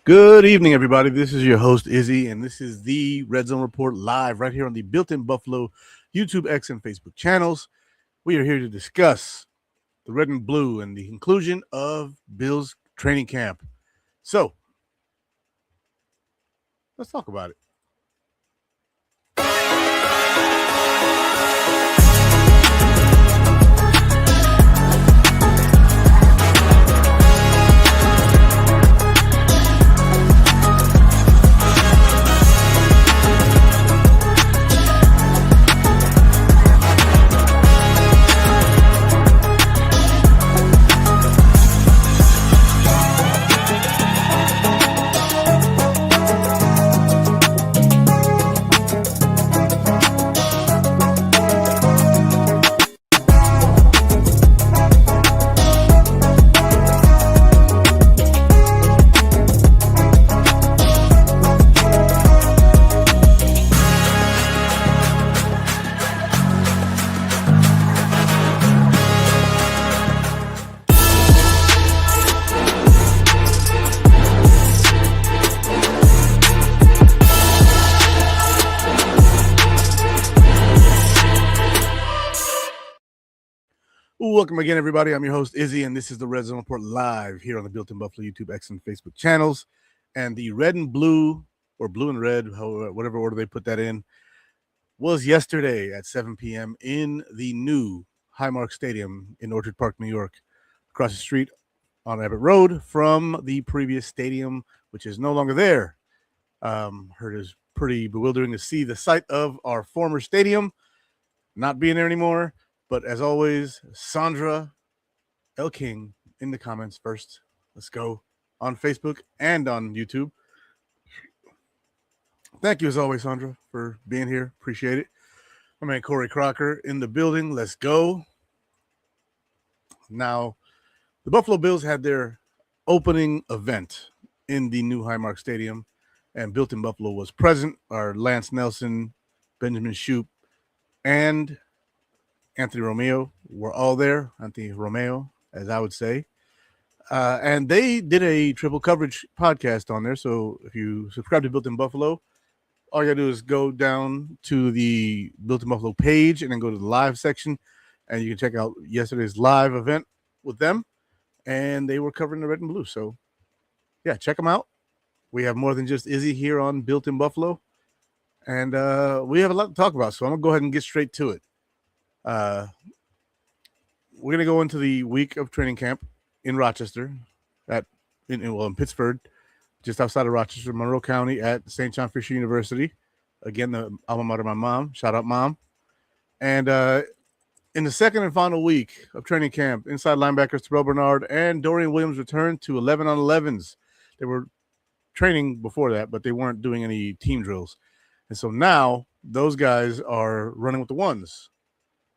Good evening, everybody. This is your host, Izzy, and this is the Redzone Report live right here on the Built-in Buffalo YouTube, X, and Facebook channels. We are here to discuss the red and blue and the conclusion of Bill's training camp. So, let's talk about it. Welcome again, everybody. I'm your host, Izzy, and this is the Redzone Report live here on the Built-in Buffalo YouTube, X, and Facebook channels. And the red and blue, or blue and red, whatever order they put that in, was yesterday at 7 p.m. in the new Highmark Stadium in Orchard Park, New York, across the street on Abbott Road from the previous stadium, which is no longer there. Heard is pretty bewildering to see the site of our former stadium not being there anymore. But as always, Sandra L. King in the comments first. Let's go on Facebook and on YouTube. Thank you, as always, Sandra, for being here. Appreciate it. My man Corey Crocker in the building. Let's go. Now, the Buffalo Bills had their opening event in the new Highmark Stadium, and Built-in Buffalo was present. Our Lance Nelson, Benjamin Shoop, and Anthony Romeo were all there. Anthony Romeo, as I would say. And they did a triple coverage podcast on there. So if you subscribe to Built-in Buffalo, all you got to do is go down to the Built-in Buffalo page and then go to the live section. And you can check out yesterday's live event with them. And they were covering the red and blue. So, yeah, check them out. We have more than just Izzy here on Built-in Buffalo. And we have a lot to talk about. So I'm going to go ahead and get straight to it. We're going to go into the week of training camp in Rochester, in Pittsford, just outside of Rochester, Monroe County, at St. John Fisher University. Again, the alma mater of my mom. Shout out, Mom. And in the second and final week of training camp, inside linebackers Terrell Bernard and Dorian Williams returned to 11-on-11s. They were training before that, but they weren't doing any team drills. And so now those guys are running with the ones.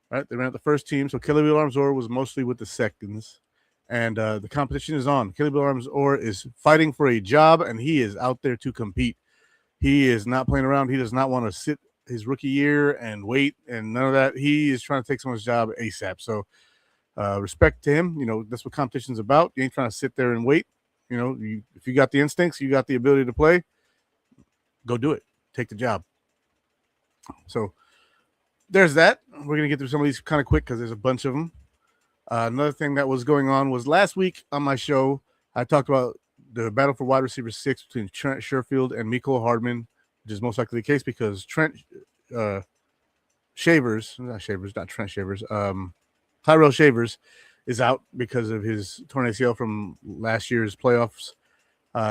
Right, they ran out the first team, so Kelly Armsor was mostly with the seconds, and the competition is on. Kelly Armsor is fighting for a job, and he is out there to compete. He is not playing around. He does not want to sit his rookie year and wait, and none of that. He is trying to take someone's job ASAP. So respect to him. You know, that's what competition's about. You ain't trying to sit there and wait. You know, if you got the instincts, you got the ability to play, go do it. Take the job. So there's that. We're going to get through some of these kind of quick because there's a bunch of them. Another thing that was going on was last week on my show, I talked about the battle for wide receiver 6 between Trent Sherfield and Mecole Hardman, which is most likely the case because Tyrell Shavers is out because of his torn ACL from last year's playoffs.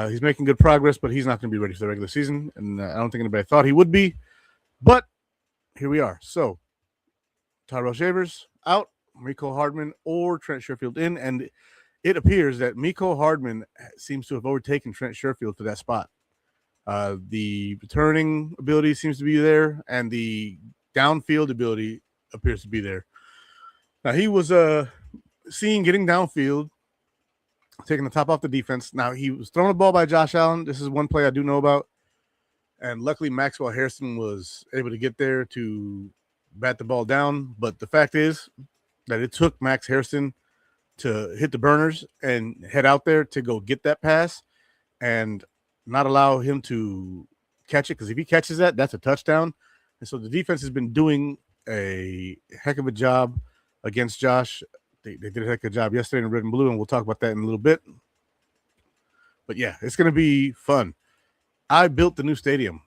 He's making good progress, but he's not going to be ready for the regular season, and I don't think anybody thought he would be. But here we are. So, Tyrell Shavers out, Mecole Hardman or Trent Sherfield in, and it appears that Mecole Hardman seems to have overtaken Trent Sherfield for that spot. The returning ability seems to be there, and the downfield ability appears to be there. Now, he was seen getting downfield, taking the top off the defense. Now, he was throwing the ball by Josh Allen. This is one play I do know about. And luckily, Maxwell Harrison was able to get there to bat the ball down. But the fact is that it took Max Harrison to hit the burners and head out there to go get that pass. And not allow him to catch it, because if he catches that, that's a touchdown. And so the defense has been doing a heck of a job against Josh. They did a heck of a job yesterday in red and blue, and we'll talk about that in a little bit. But yeah, it's going to be fun. I built the new stadium.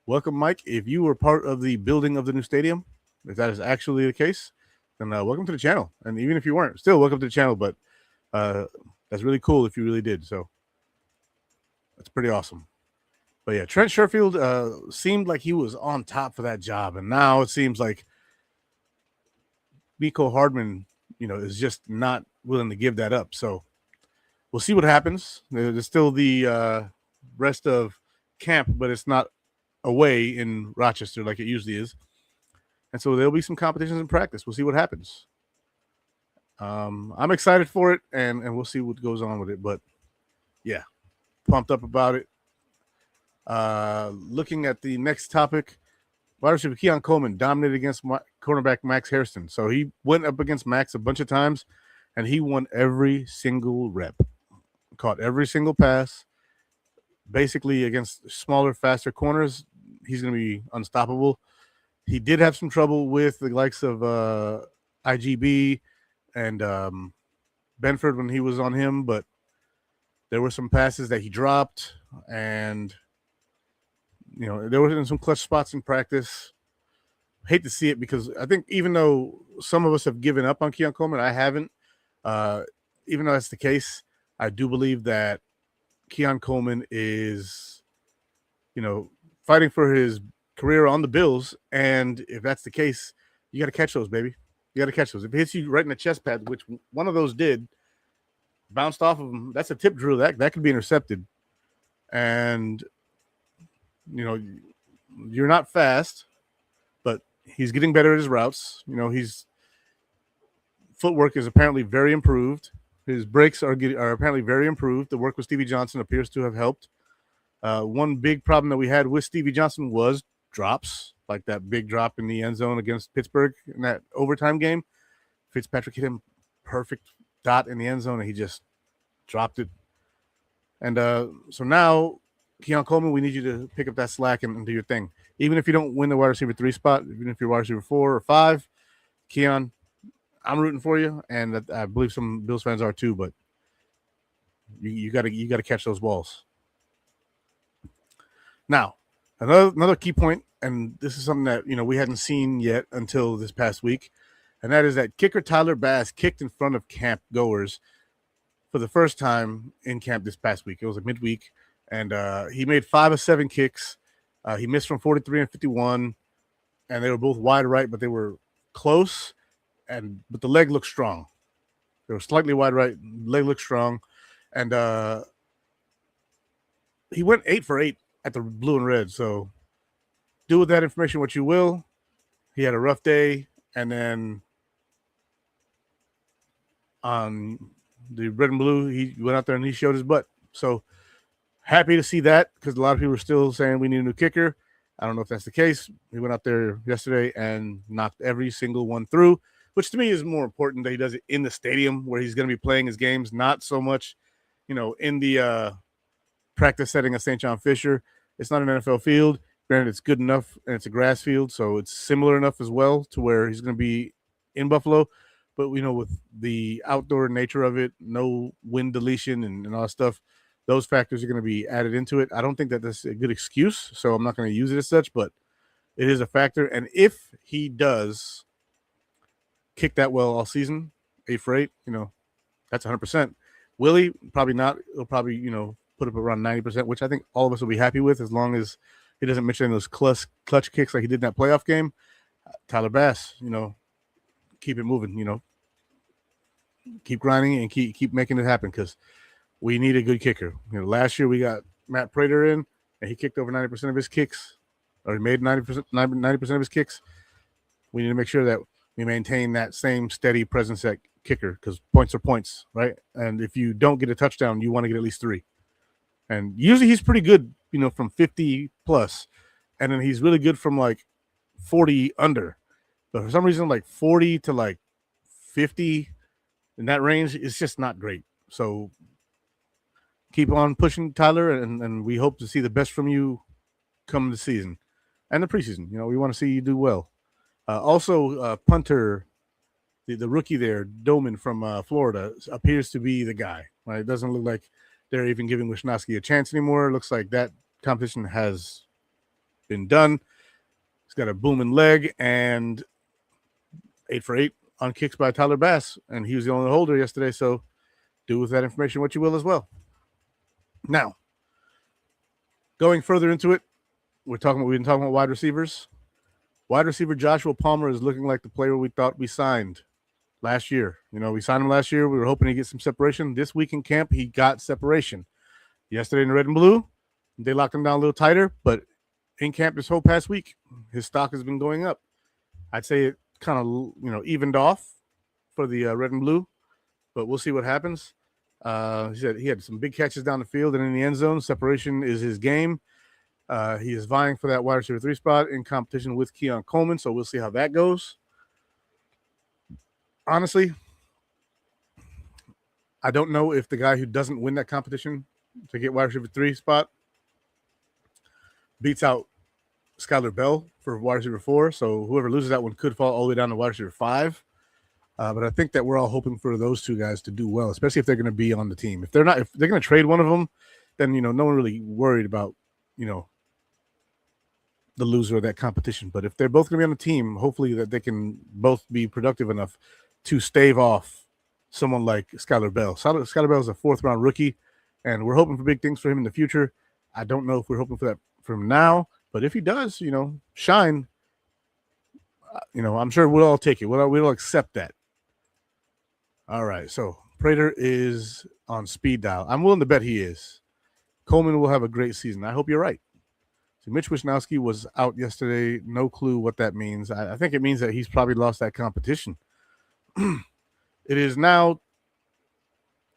Welcome, Mike. If you were part of the building of the new stadium, if that is actually the case, then welcome to the channel. And even if you weren't, still welcome to the channel. But that's really cool if you really did. So that's pretty awesome. But yeah, Trent Sherfield seemed like he was on top for that job. And now it seems like Mecole Hardman, is just not willing to give that up. So we'll see what happens. There's still the rest of camp, but it's not away in Rochester like it usually is. And so there'll be some competitions in practice. We'll see what happens. I'm excited for it, and we'll see what goes on with it. But yeah, pumped up about it. Looking at the next topic, wide receiver Keon Coleman dominated against cornerback Max Hairston. So he went up against Max a bunch of times, and he won every single rep, caught every single pass. Basically, against smaller, faster corners, he's going to be unstoppable. He did have some trouble with the likes of IGB and Benford when he was on him, but there were some passes that he dropped, and there were some clutch spots in practice. Hate to see it, because I think even though some of us have given up on Keon Coleman, I haven't. Even though that's the case, I do believe that Keon Coleman is, fighting for his career on the Bills, and if that's the case, you got to catch those, baby. You got to catch those. If it hits you right in the chest pad, which one of those did, bounced off of him, that's a tip drill. That could be intercepted. And, you're not fast, but he's getting better at his routes. His footwork is apparently very improved. His breaks are apparently very improved. The work with Stevie Johnson appears to have helped. One big problem that we had with Stevie Johnson was drops, like that big drop in the end zone against Pittsburgh in that overtime game. Fitzpatrick hit him perfect dot in the end zone, and he just dropped it. And so now, Keon Coleman, we need you to pick up that slack and do your thing. Even if you don't win the wide receiver 3 spot, even if you're wide receiver 4 or 5, Keon, I'm rooting for you, and I believe some Bills fans are too. But you got to catch those balls. Now, another key point, and this is something that we hadn't seen yet until this past week, and that is that kicker Tyler Bass kicked in front of camp goers for the first time in camp this past week. It was a midweek, and he made 5 of 7 kicks. He missed from 43 and 51, and they were both wide right, but they were close. But the leg looked strong. They were slightly wide right, leg looked strong, and he went 8 for 8 at the blue and red. So do with that information what you will. He had a rough day, and then on the red and blue, he went out there and he showed his butt. So happy to see that, because a lot of people are still saying we need a new kicker. I don't know if that's the case. He went out there yesterday and knocked every single one through, which to me is more important that he does it in the stadium where he's going to be playing his games, not so much, in the practice setting of St. John Fisher. It's not an NFL field. Granted, it's good enough, and it's a grass field, so it's similar enough as well to where he's going to be in Buffalo. But, with the outdoor nature of it, no wind deletion and all that stuff, those factors are going to be added into it. I don't think that that's a good excuse, so I'm not going to use it as such, but it is a factor. And if he does kick that well all season, 8 for 8, that's 100%. Will he? Probably not. He'll probably, put up around 90%, which I think all of us will be happy with, as long as he doesn't mention any of those clutch kicks like he did in that playoff game. Tyler Bass, keep it moving, keep grinding and keep making it happen, because we need a good kicker. Last year we got Matt Prater in, and he kicked over 90% of his kicks, or he made 90% of his kicks. We need to make sure that we maintain that same steady presence at kicker, because points are points, right? And if you don't get a touchdown, you want to get at least 3. And usually he's pretty good, from 50 plus, and then he's really good from like 40 under. But for some reason, like 40 to like 50 in that range is just not great. So keep on pushing, Tyler, and we hope to see the best from you come the season and the preseason. We want to see you do well. Also, punter, the rookie there, Doman from Florida, appears to be the guy. Right? It doesn't look like they're even giving 𝐬𝐮𝐬𝐜𝐫𝐞 a chance anymore. It looks like that competition has been done. He's got a booming leg and 8 for 8 on kicks by Tyler Bass, and he was the only holder yesterday. So do with that information what you will as well. Now, going further into it, we've been talking about wide receivers. Wide receiver Joshua Palmer is looking like the player we thought we signed last year. We signed him last year. We were hoping to get some separation. This week in camp, he got separation. Yesterday in the red and blue, they locked him down a little tighter, but in camp this whole past week, his stock has been going up. I'd say it kind of, evened off for the red and blue, but we'll see what happens. He said he had some big catches down the field and in the end zone. Separation is his game. He is vying for that wide receiver 3 spot in competition with Keon Coleman, so we'll see how that goes. Honestly, I don't know if the guy who doesn't win that competition to get wide receiver 3 spot beats out Skylar Bell for wide receiver 4, so whoever loses that one could fall all the way down to wide receiver 5. But I think that we're all hoping for those two guys to do well, especially if they're going to be on the team. If they're not, if they're going to trade one of them, then no one really worried about the loser of that competition. But if they're both going to be on the team, hopefully that they can both be productive enough to stave off someone like Skylar Bell. Skylar Bell is a 4th-round rookie, and we're hoping for big things for him in the future. I don't know if we're hoping for that for him now, but if he does, shine, I'm sure we'll all take it. We'll accept that. All right, so Prater is on speed dial. I'm willing to bet he is. Coleman will have a great season. I hope you're right. So Mitch Wisnowski was out yesterday. No clue what that means. I think it means that he's probably lost that competition. It is now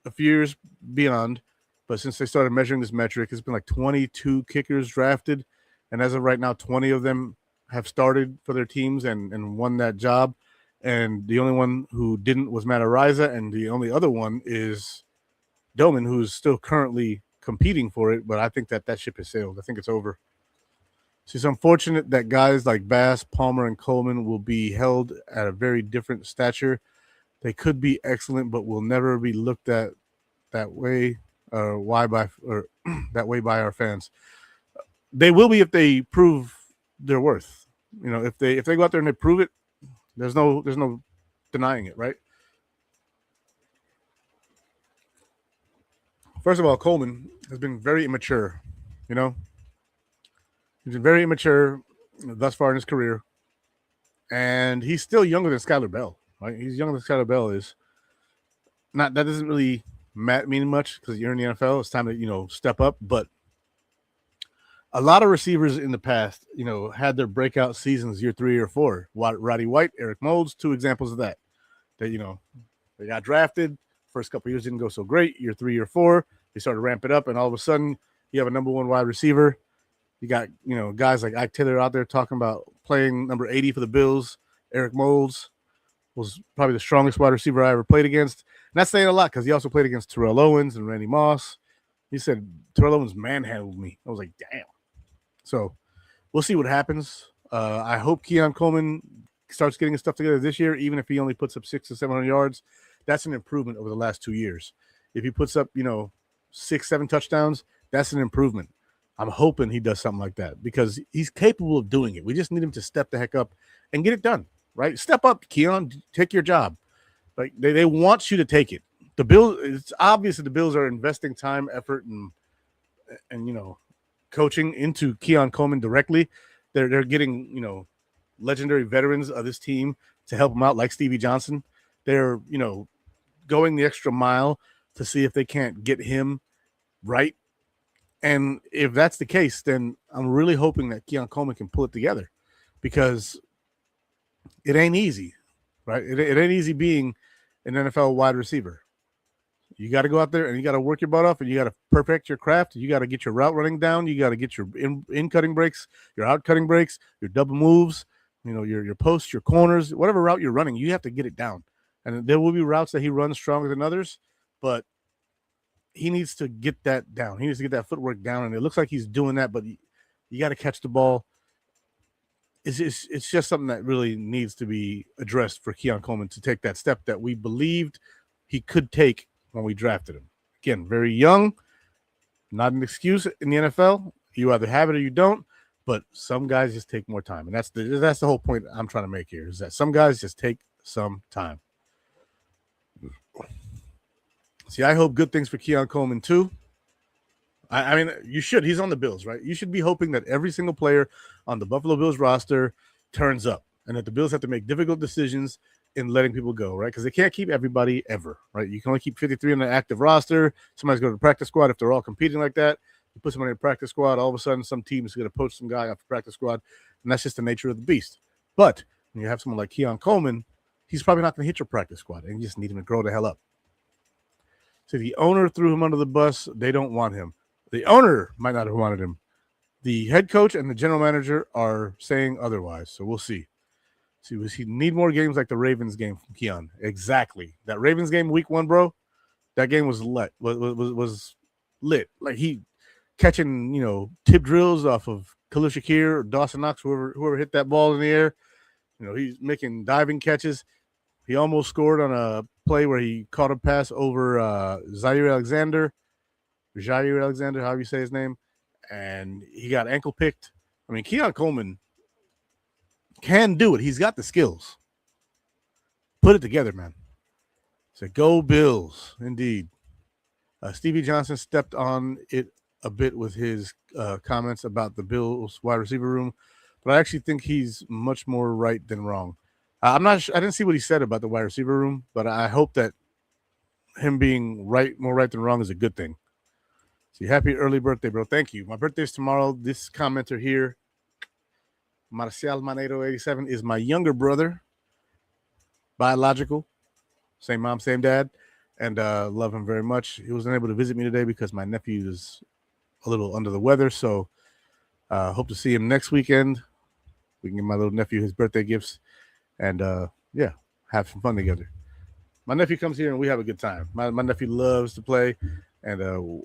a few years beyond, but since they started measuring this metric, it's been like 22 kickers drafted, and as of right now, 20 of them have started for their teams and won that job. And the only one who didn't was Matt 𝐟𝐨𝐫, and the only other one is Doman, who's still currently competing for it, but I think that ship has sailed. I think it's over. So it's unfortunate that guys like Bass, Palmer, and Coleman will be held at a very different stature. They could be excellent, but will never be looked at that way, that way by our fans. They will be if they prove their worth. If they go out there and they prove it, there's no denying it, right? First of all, Coleman has been very immature. He's been very immature thus far in his career, and he's still younger than Skylar Bell. Right? He's younger than Skylar Bell is. That doesn't really mean much because you're in the NFL. It's time to step up. But a lot of receivers in the past, had their breakout seasons year 3 or 4. Roddy White, Eric Moulds, 2 examples of that. They got drafted. First couple of years didn't go so great. Year 3 or 4, they started to ramp it up, and all of a sudden, you have a number 1 wide receiver. You got guys like Ike Taylor out there talking about playing number 80 for the Bills. Eric Moulds was probably the strongest wide receiver I ever played against. And that's saying a lot because he also played against Terrell Owens and Randy Moss. He said Terrell Owens manhandled me. I was like, damn. So we'll see what happens. I hope Keon Coleman starts getting his stuff together this year, even if he only puts up 600 to 700 yards. That's an improvement over the last 2 years. If he puts up, 6, 7 touchdowns, that's an improvement. I'm hoping he does something like that because he's capable of doing it. We just need him to step the heck up and get it done, right? Step up, Keon. Take your job. Like they want you to take it. The Bills, it's obvious that the Bills are investing time, effort, and coaching into Keon Coleman directly. They're getting legendary veterans of this team to help them out, like Stevie Johnson. They're going the extra mile to see if they can't get him right. And if that's the case, then I'm really hoping that Keon Coleman can pull it together because it ain't easy, right? It ain't easy being an NFL wide receiver. You got to go out there and you got to work your butt off and you got to perfect your craft. You got to get your route running down. You got to get your in cutting breaks, your out cutting breaks, your double moves, your posts, your corners, whatever route you're running, you have to get it down. And there will be routes that he runs stronger than others, but he needs to get that down. He needs to get that footwork down, and it looks like he's doing that. But you got to catch the ball. It's just something that really needs to be addressed for Keon Coleman to take that step that we believed he could take when we drafted him. Again, very young, not an excuse in the NFL. You either have it or you don't. But some guys just take more time, and that's the whole point I'm trying to make here. Is that some guys just take some time. See, I hope good things for Keon Coleman too. I mean, you should. He's on the Bills, right? You should be hoping that every single player on the Buffalo Bills roster turns up, and that the Bills have to make difficult decisions in letting people go, right? Because they can't keep everybody ever, right? You can only keep 53 on the active roster. Somebody's going to the practice squad if they're all competing like that. You put somebody in the practice squad, all of a sudden some team is going to poach some guy off the practice squad, and that's just the nature of the beast. But when you have someone like Keon Coleman, he's probably not going to hit your practice squad, and you just need him to grow the hell up. So the owner threw him under the bus. They don't want him. The owner might not have wanted him. The head coach and the general manager are saying otherwise. So we'll see. See, does he need more games like the Ravens game from Keon? Exactly. That Ravens game, week 1, bro. That game was lit. Was lit. Like he catching, tip drills off of 𝐾𝐨 or Dawson Knox, whoever hit that ball in the air. He's making diving catches. He almost scored on a play where he caught a pass over 𝐬𝐫𝐫𝐽, however you say his name, and he got ankle picked. I mean, Keon Coleman can do it. He's got the skills. Put it together, man. So go Bills, indeed. Stevie Johnson stepped on it a bit with his comments about the Bills wide receiver room, but I actually think he's much more right than wrong. I'm not sure. I didn't see what he said about the wide receiver room, but I hope that him being more right than wrong is a good thing. See, happy early birthday, bro. Thank you. My birthday's tomorrow. This commenter here, Marcial Manero 87, is my younger brother, biological, same mom, same dad, and love him very much. He wasn't able to visit me today because my nephew is a little under the weather, so hope to see him next weekend. We can give my little nephew his birthday gifts, and have some fun together. My nephew comes here and we have a good time. My nephew loves to play, and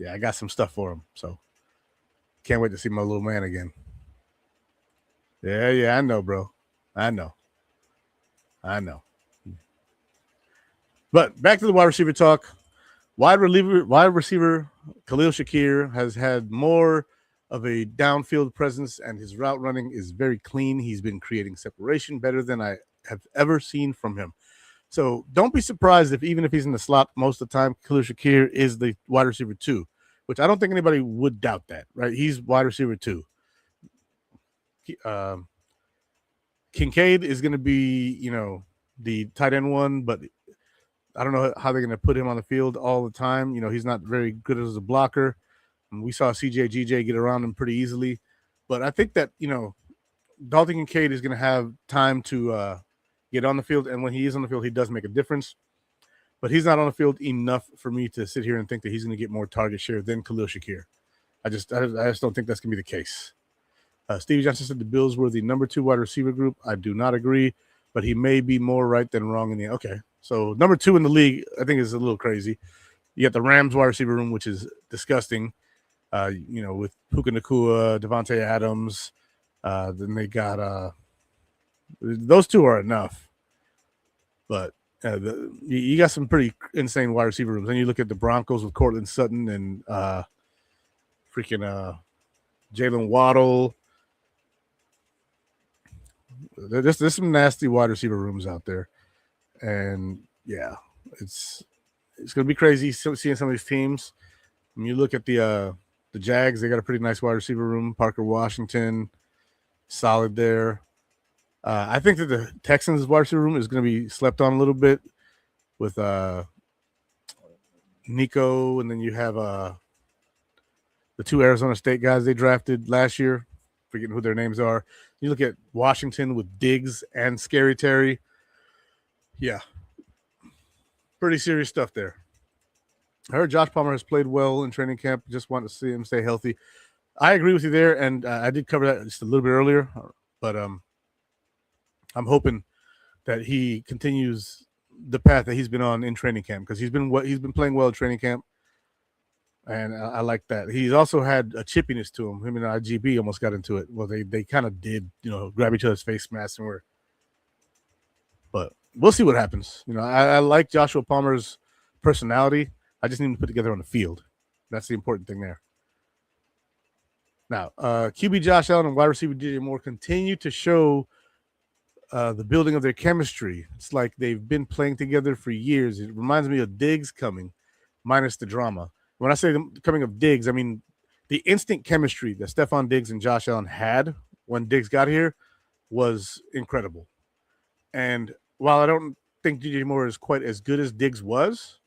I got some stuff for him, so can't wait to see my little man again. Yeah, I know, bro. I know. But back to the wide receiver talk. Wide receiver Khalil Shakir has had more of a downfield presence, and his route running is very clean. He's been creating separation better than I have ever seen from him. So don't be surprised even if he's in the slot most of the time, Khalil Shakir is the wide receiver 2, which I don't think anybody would doubt that, right? He's wide receiver 2. Kincaid is going to be, the tight end 1, but I don't know how they're going to put him on the field all the time. He's not very good as a blocker. And we saw 𝐶𝐽 get around him pretty easily. But I think that, Dalton Kincaid is going to have time to get on the field. And when he is on the field, he does make a difference. But he's not on the field enough for me to sit here and think that he's going to get more target share than Khalil Shakir. I just don't think that's going to be the case. Stevie Johnson said the Bills were the number 2 wide receiver group. I do not agree, but he may be more right than wrong in the okay. So number 2 in the league, I think, is a little crazy. You got the Rams wide receiver room, which is disgusting. With Puka Nacua, Devontae Adams. Then they got those 2 are enough. But you got some pretty insane wide receiver rooms. Then you look at the Broncos with Cortland Sutton and Jalen Waddle. There's some nasty wide receiver rooms out there. And yeah, it's going to be crazy seeing some of these teams. When you look at the Jags, they got a pretty nice wide receiver room. Parker Washington, solid there. I think that the Texans' wide receiver room is going to be slept on a little bit with Nico, and then you have the 2 Arizona State guys they drafted last year. Forgetting who their names are. You look at Washington with Diggs and Scary Terry. Yeah, pretty serious stuff there. I heard Josh Palmer has played well in training camp. Just want to see him stay healthy. I agree with you there, and I did cover that just a little bit earlier. But I'm hoping that he continues the path that he's been on in training camp, because he's been playing well in training camp, and I like that. He's also had a chippiness to him. Him and IGB almost got into it. Well, they kind of did, grab each other's face masks and were. But we'll see what happens. I like Joshua Palmer's personality. I just need him to put together on the field. That's the important thing there. Now, QB Josh Allen and wide receiver DJ Moore continue to show the building of their chemistry. It's like they've been playing together for years. It reminds me of Diggs coming, minus the drama. When I say the coming of Diggs, I mean the instant chemistry that Stephon Diggs and Josh Allen had when Diggs got here was incredible. And while I don't think DJ Moore is quite as good as Diggs was,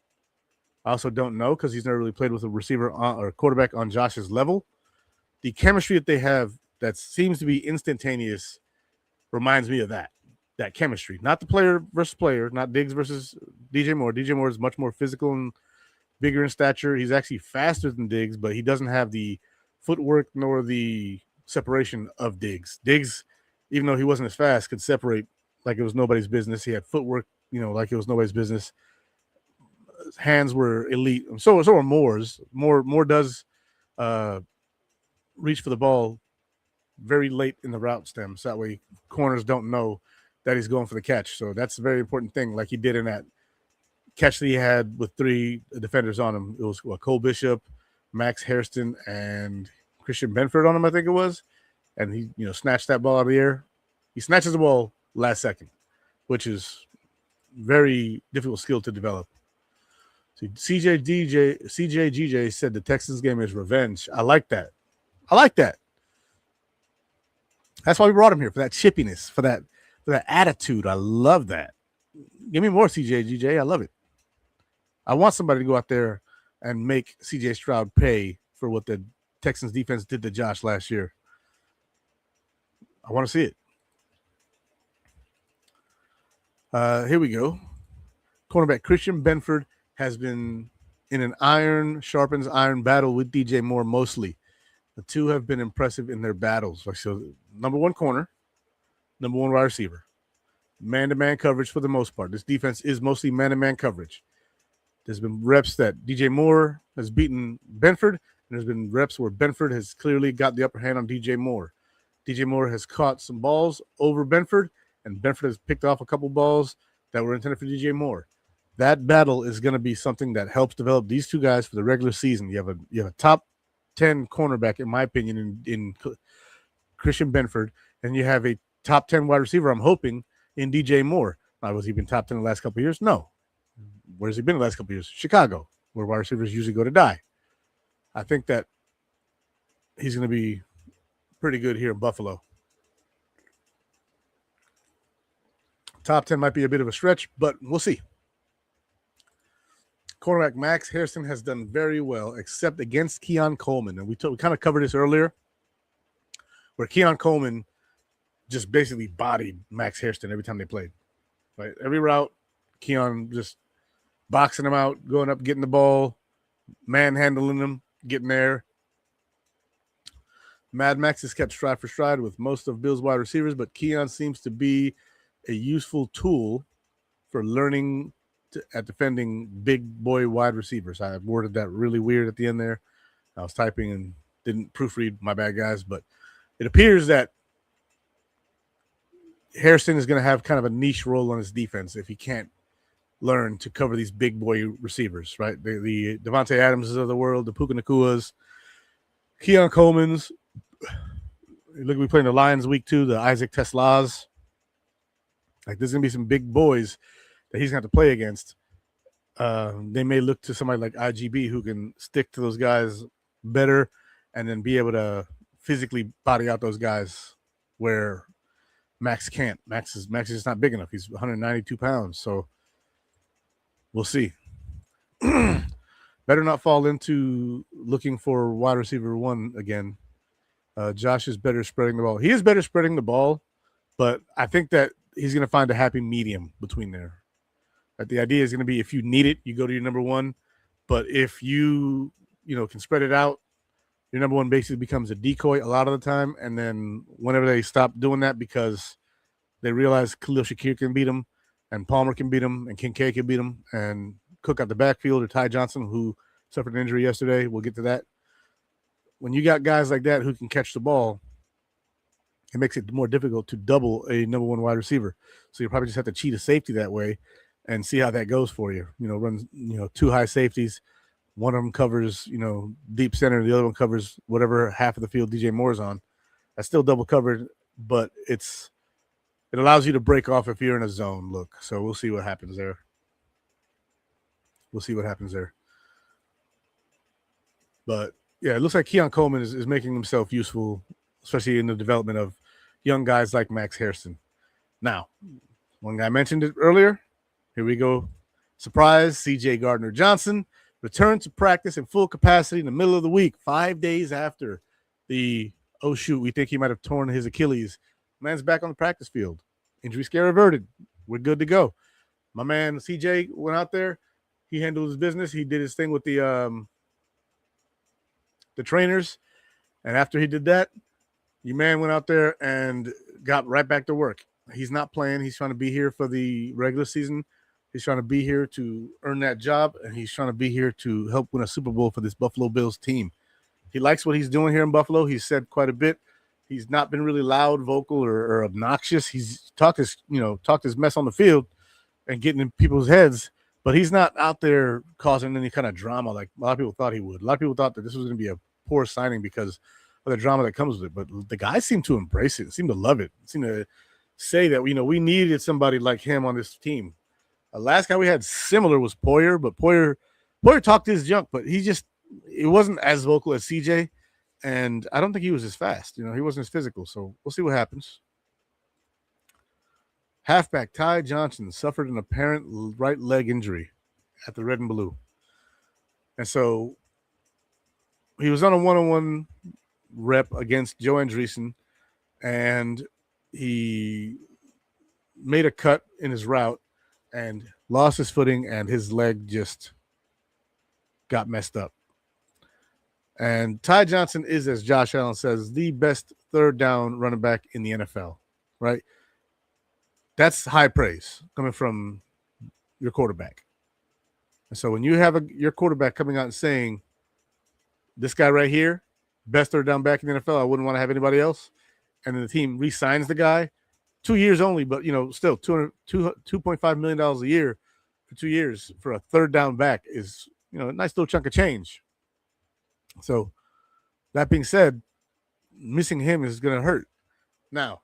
I also don't know because he's never really played with a receiver or quarterback on Josh's level. The chemistry that they have that seems to be instantaneous reminds me of that chemistry. Not the player versus player, not Diggs versus DJ Moore. DJ Moore is much more physical and bigger in stature. He's actually faster than Diggs, but he doesn't have the footwork nor the separation of Diggs. Diggs, even though he wasn't as fast, could separate like it was nobody's business. He had footwork, like it was nobody's business. His hands were elite. So are Moore's. Moore does reach for the ball very late in the route stem, so that way corners don't know that he's going for the catch. So that's a very important thing, like he did in that catch that he had with 3 defenders on him. It was Cole Bishop, Max Hairston, and Christian Benford on him, I think it was. And he, snatched that ball out of the air. He snatches the ball last second, which is very difficult skill to develop. So CJGJ said the Texans game is revenge. I like that. That's why we brought him here, for that chippiness, for that attitude. I love that. Give me more CJGJ. I love it. I want somebody to go out there and make CJ Stroud pay for what the Texans defense did to Josh last year. I want to see it. Here we go. Cornerback Christian Benford has been in an iron sharpens iron battle with DJ Moore mostly. The two have been impressive in their battles. So, number 1 corner, number 1 wide receiver. Man-to-man coverage for the most part. This defense is mostly man-to-man coverage. There's been reps that DJ Moore has beaten Benford, and there's been reps where Benford has clearly got the upper hand on DJ Moore. DJ Moore has caught some balls over Benford, and Benford has picked off a couple balls that were intended for DJ Moore. That battle is going to be something that helps develop these two guys for the regular season. You have a top 10 cornerback, in my opinion, in Christian Benford, and you have a top 10 wide receiver, I'm hoping, in DJ Moore. Was he been top 10 in the last couple of years? No. Where's he been in the last couple of years? Chicago, where wide receivers usually go to die. I think that he's going to be pretty good here in Buffalo. Top 10 might be a bit of a stretch, but we'll see. Cornerback Max Hairston has done very well, except against Keon Coleman. And we kind of covered this earlier, where Keon Coleman just basically bodied Max Hairston every time they played. Right? Every route, Keon just boxing him out, going up, getting the ball, manhandling him, getting there. Mad Max has kept stride for stride with most of Bill's wide receivers, but Keon seems to be a useful tool for learning at defending big boy wide receivers. I worded that really weird at the end there. I was typing and didn't proofread, my bad, guys, but it appears that Hairston is going to have kind of a niche role on his defense if he can't learn to cover these big boy receivers, right? The Devontae Adamses of the world, the Puka Nakuas, Keon Coleman's. Look, we playing the Lions week 2, the Isaac Teslas. Like, there's going to be some big boys that he's going to have to play against. They may look to somebody like IGB who can stick to those guys better and then be able to physically body out those guys where Max can't. Max is just not big enough. He's 192 pounds, so we'll see. Better not fall into looking for wide receiver 1 again. Josh is better spreading the ball. He is better spreading the ball, but I think that he's going to find a happy medium between there. The idea is going to be, if you need it, you go to your number 1. But if you can spread it out, your number 1 basically becomes a decoy a lot of the time. And then whenever they stop doing that because they realize Khalil Shakir can beat them, and Palmer can beat him, and Kincaid can beat him, and Cook out the backfield, or Ty Johnson, who suffered an injury yesterday. We'll get to that. When you got guys like that who can catch the ball, it makes it more difficult to double a number one wide receiver. So you probably just have to cheat a safety that way and see how that goes for you. Run, two high safeties. One of them covers, deep center. The other one covers whatever half of the field DJ Moore's on. That's still double covered, but it allows you to break off if you're in a zone look. So we'll see what happens there. But yeah, it looks like Keon Coleman is making himself useful, especially in the development of young guys like Max Harrison. Now, one guy mentioned it earlier. Here we go. Surprise, C.J. Gardner-Johnson returned to practice in full capacity in the middle of the week, 5 days after we think he might have torn his Achilles. Man's back on the practice field. Injury scare averted. We're good to go. My man C.J. went out there. He handled his business. He did his thing with the trainers. And after he did that, your man went out there and got right back to work. He's not playing. He's trying to be here for the regular season. He's trying to be here to earn that job, and he's trying to be here to help win a Super Bowl for this Buffalo Bills team. He likes what he's doing here in Buffalo. He's said quite a bit. He's not been really loud, vocal, or obnoxious. He's talked his mess on the field and getting in people's heads, but he's not out there causing any kind of drama like a lot of people thought he would. A lot of people thought that this was going to be a poor signing because of the drama that comes with it, but the guys seem to embrace it, seem to love it, seem to say that, we needed somebody like him on this team. The last guy we had similar was Poyer, but Poyer talked his junk, but it wasn't as vocal as CJ, and I don't think he was as fast. He wasn't as physical, so we'll see what happens. Halfback Ty Johnson suffered an apparent right leg injury at the Red and Blue, and so he was on a one-on-one rep against Joe Andreessen, and he made a cut in his route and lost his footing, and his leg just got messed up. And Ty Johnson is, as Josh Allen says, the best third down running back in the NFL, right? That's high praise coming from your quarterback. And so when you have your quarterback coming out and saying, this guy right here, best third down back in the NFL, I wouldn't want to have anybody else, and then the team re-signs the guy, 2 years only, but still $2.5 million a year for 2 years for a third down back is a nice little chunk of change. So that being said, missing him is going to hurt. Now,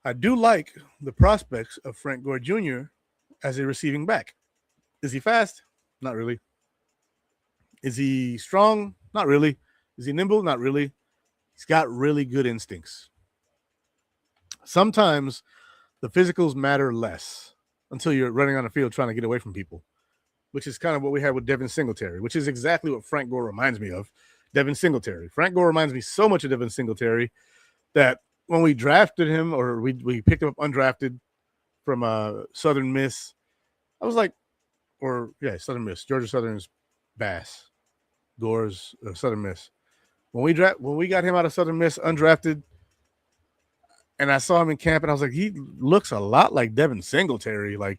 I do like the prospects of Frank Gore Jr. as a receiving back. Is he fast? Not really. Is he strong? Not really. Is he nimble? Not really. He's got really good instincts. Sometimes the physicals matter less until you're running on the field trying to get away from people, which is kind of what we had with Devin Singletary, which is exactly what Frank Gore reminds me of. Devin Singletary. Frank Gore reminds me so much of Devin Singletary that when we drafted him, or we picked him up undrafted from Southern Miss, I was like, Southern Miss, Georgia Southern's Bass, Gore's Southern Miss. When we got him out of Southern Miss undrafted, and I saw him in camp, and I was like, he looks a lot like Devin Singletary, like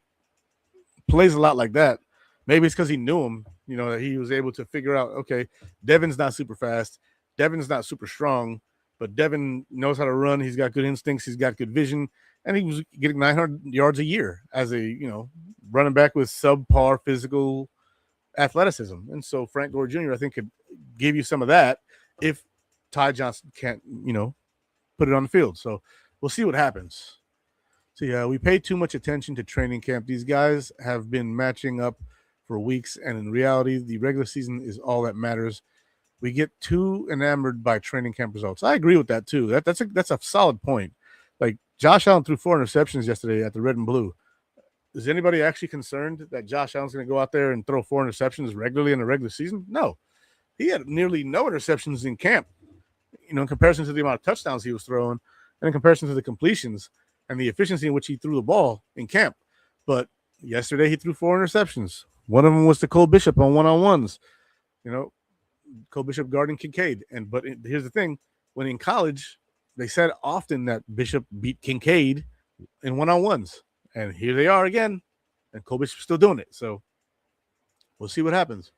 plays a lot like that. Maybe it's because he knew him, that he was able to figure out, okay, Devin's not super fast, Devin's not super strong, but Devin knows how to run. He's got good instincts, he's got good vision, and he was getting 900 yards a year as a running back with subpar physical athleticism. And so Frank Gore Jr., I think, could give you some of that if Ty Johnson can't, put it on the field. So we'll see what happens. So, yeah, we pay too much attention to training camp. These guys have been matching up for weeks, and in reality, the regular season is all that matters. We get too enamored by training camp results. I agree with that, too. That's a solid point. Like, Josh Allen threw 4 interceptions yesterday at the Red and Blue. Is anybody actually concerned that Josh Allen's going to go out there and throw 4 interceptions regularly in the regular season? No. He had nearly no interceptions in camp, in comparison to the amount of touchdowns he was throwing and in comparison to the completions and the efficiency in which he threw the ball in camp. But yesterday he threw 4 interceptions. One of them was to Cole Bishop on one-on-ones. Cole Bishop guarding Kincaid. But here's the thing. When in college, they said often that Bishop beat Kincaid in one-on-ones. And here they are again, and Kobe's still doing it. So we'll see what happens.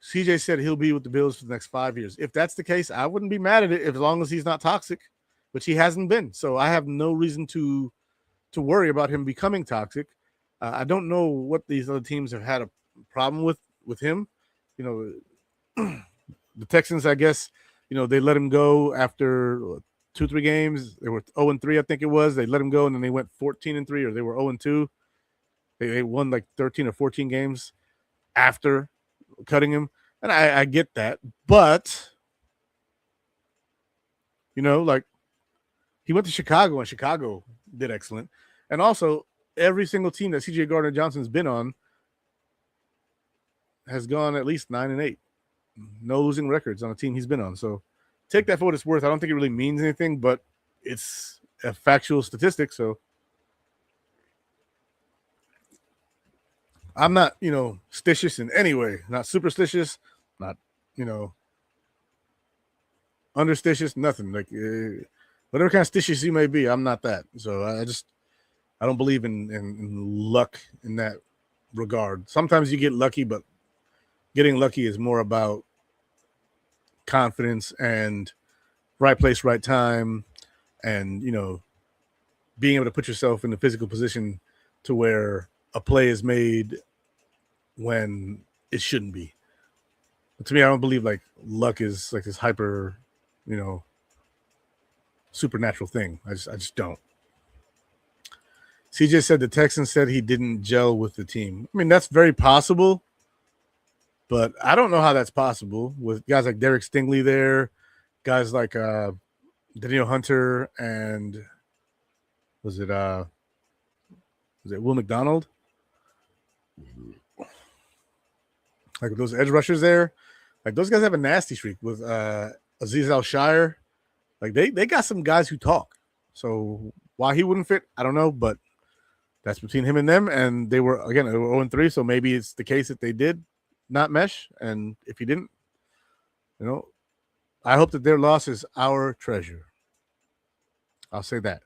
CJ said he'll be with the Bills for the next 5 years. If that's the case, I wouldn't be mad at it as long as he's not toxic, which he hasn't been. So I have no reason to worry about him becoming toxic. I don't know what these other teams have had a problem with him. You know, the Texans, I guess, you know, they let him go after 2-3 games. They were 0-3, I think it was. They let him go, and then they went 14-3, or they were 0-2. They won like 13 or 14 games after cutting him. And I get that. But, you know, like, he went to Chicago, and Chicago did excellent. And also, every single team that C.J. Gardner-Johnson's been on has gone at least 9-8. No losing records on a team he's been on. So take that for what it's worth. I don't think it really means anything, but it's a factual statistic. So I'm not, you know, stitious in any way. Not superstitious, not, you know, understitious, nothing. Like whatever kind of stitious you may be, I'm not that. So I don't believe in luck in that regard. Sometimes you get lucky, but getting lucky is more about confidence and right place, right time, and, you know, being able to put yourself in the physical position to where a play is made when it shouldn't be. But to me, I don't believe like luck is like this hyper, you know, supernatural thing. I just don't. CJ said the Texans said he didn't gel with the team. I mean, that's very possible, but I don't know how that's possible with guys like Derek Stingley there, guys like Daniel Hunter, and was it Will McDonald? Like those edge rushers there, like those guys have a nasty streak with Azeez Al-Shire. Like they got some guys who talk. So why he wouldn't fit, I don't know, but that's between him and them. And they were 0-3, so maybe it's the case that they did not mesh. And if he didn't, you know, I hope that their loss is our treasure. I'll say that.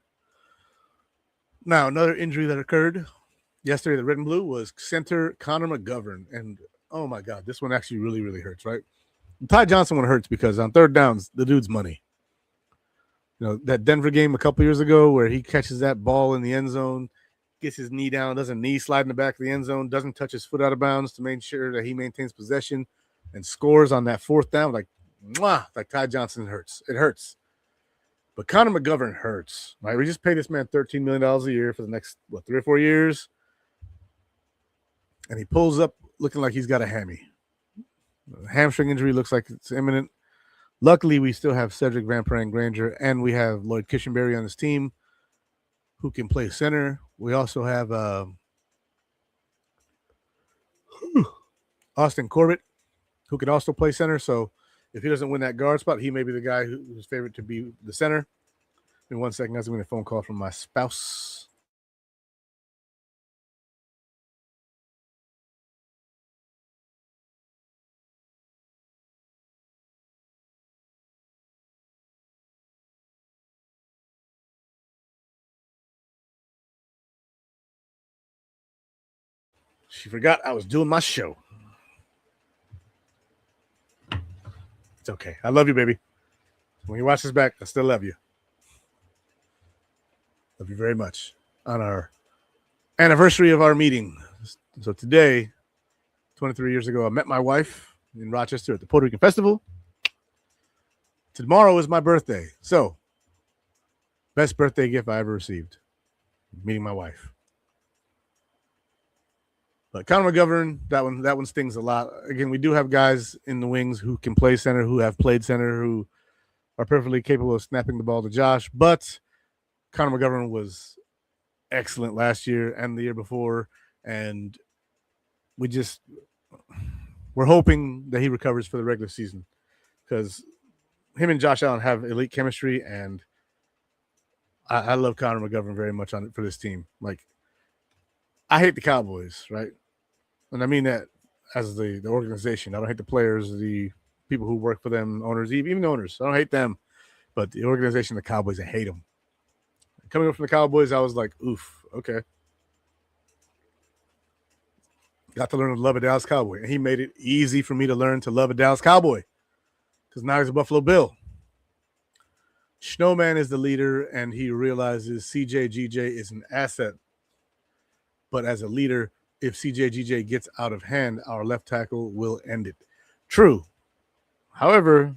Now, another injury that occurred yesterday, the Red and Blue, was center Connor McGovern. And oh my God, this one actually really, really hurts, right? The Ty Johnson one hurts because on third downs, the dude's money. You know, that Denver game a couple years ago where he catches that ball in the end zone, gets his knee down, doesn't knee slide in the back of the end zone, doesn't touch his foot out of bounds to make sure that he maintains possession and scores on that fourth down. Like Ty Johnson hurts. It hurts. But Connor McGovern hurts, right? We just paid this man $13 million a year for the next, 3 or 4 years. And he pulls up looking like he's got a hammy. The hamstring injury looks like it's imminent. Luckily, we still have Cedric Van Perrin Granger, and we have Lloyd Cushenberry on this team who can play center. We also have Austin Corbett, who can also play center. So if he doesn't win that guard spot, he may be the guy who's favored to be the center. In 1 second, guys, I'm getting a phone call from my spouse. She forgot I was doing my show. It's okay. I love you, baby. When you watch this back, I still love you. Love you very much. On our anniversary of our meeting. So today, 23 years ago, I met my wife in Rochester at the Puerto Rican Festival. Tomorrow is my birthday. So, best birthday gift I ever received. Meeting my wife. But Connor McGovern, that one stings a lot. Again, we do have guys in the wings who can play center, who have played center, who are perfectly capable of snapping the ball to Josh. But Connor McGovern was excellent last year and the year before, and we're hoping that he recovers for the regular season because him and Josh Allen have elite chemistry, and I love Connor McGovern very much for this team. Like, I hate the Cowboys, right? And I mean that as the organization. I don't hate the players, the people who work for them, owners, even the owners. I don't hate them. But the organization, the Cowboys, I hate them. Coming up from the Cowboys, I was like, oof, Okay. Got to learn to love a Dallas Cowboy. And he made it easy for me to learn to love a Dallas Cowboy because now he's a Buffalo Bill. Snowman is the leader, and he realizes 𝐃𝐨𝐧'𝐭 is an asset. But as a leader, if 𝐃𝐨𝐧'𝐭 gets out of hand, our left tackle will end it. True. However,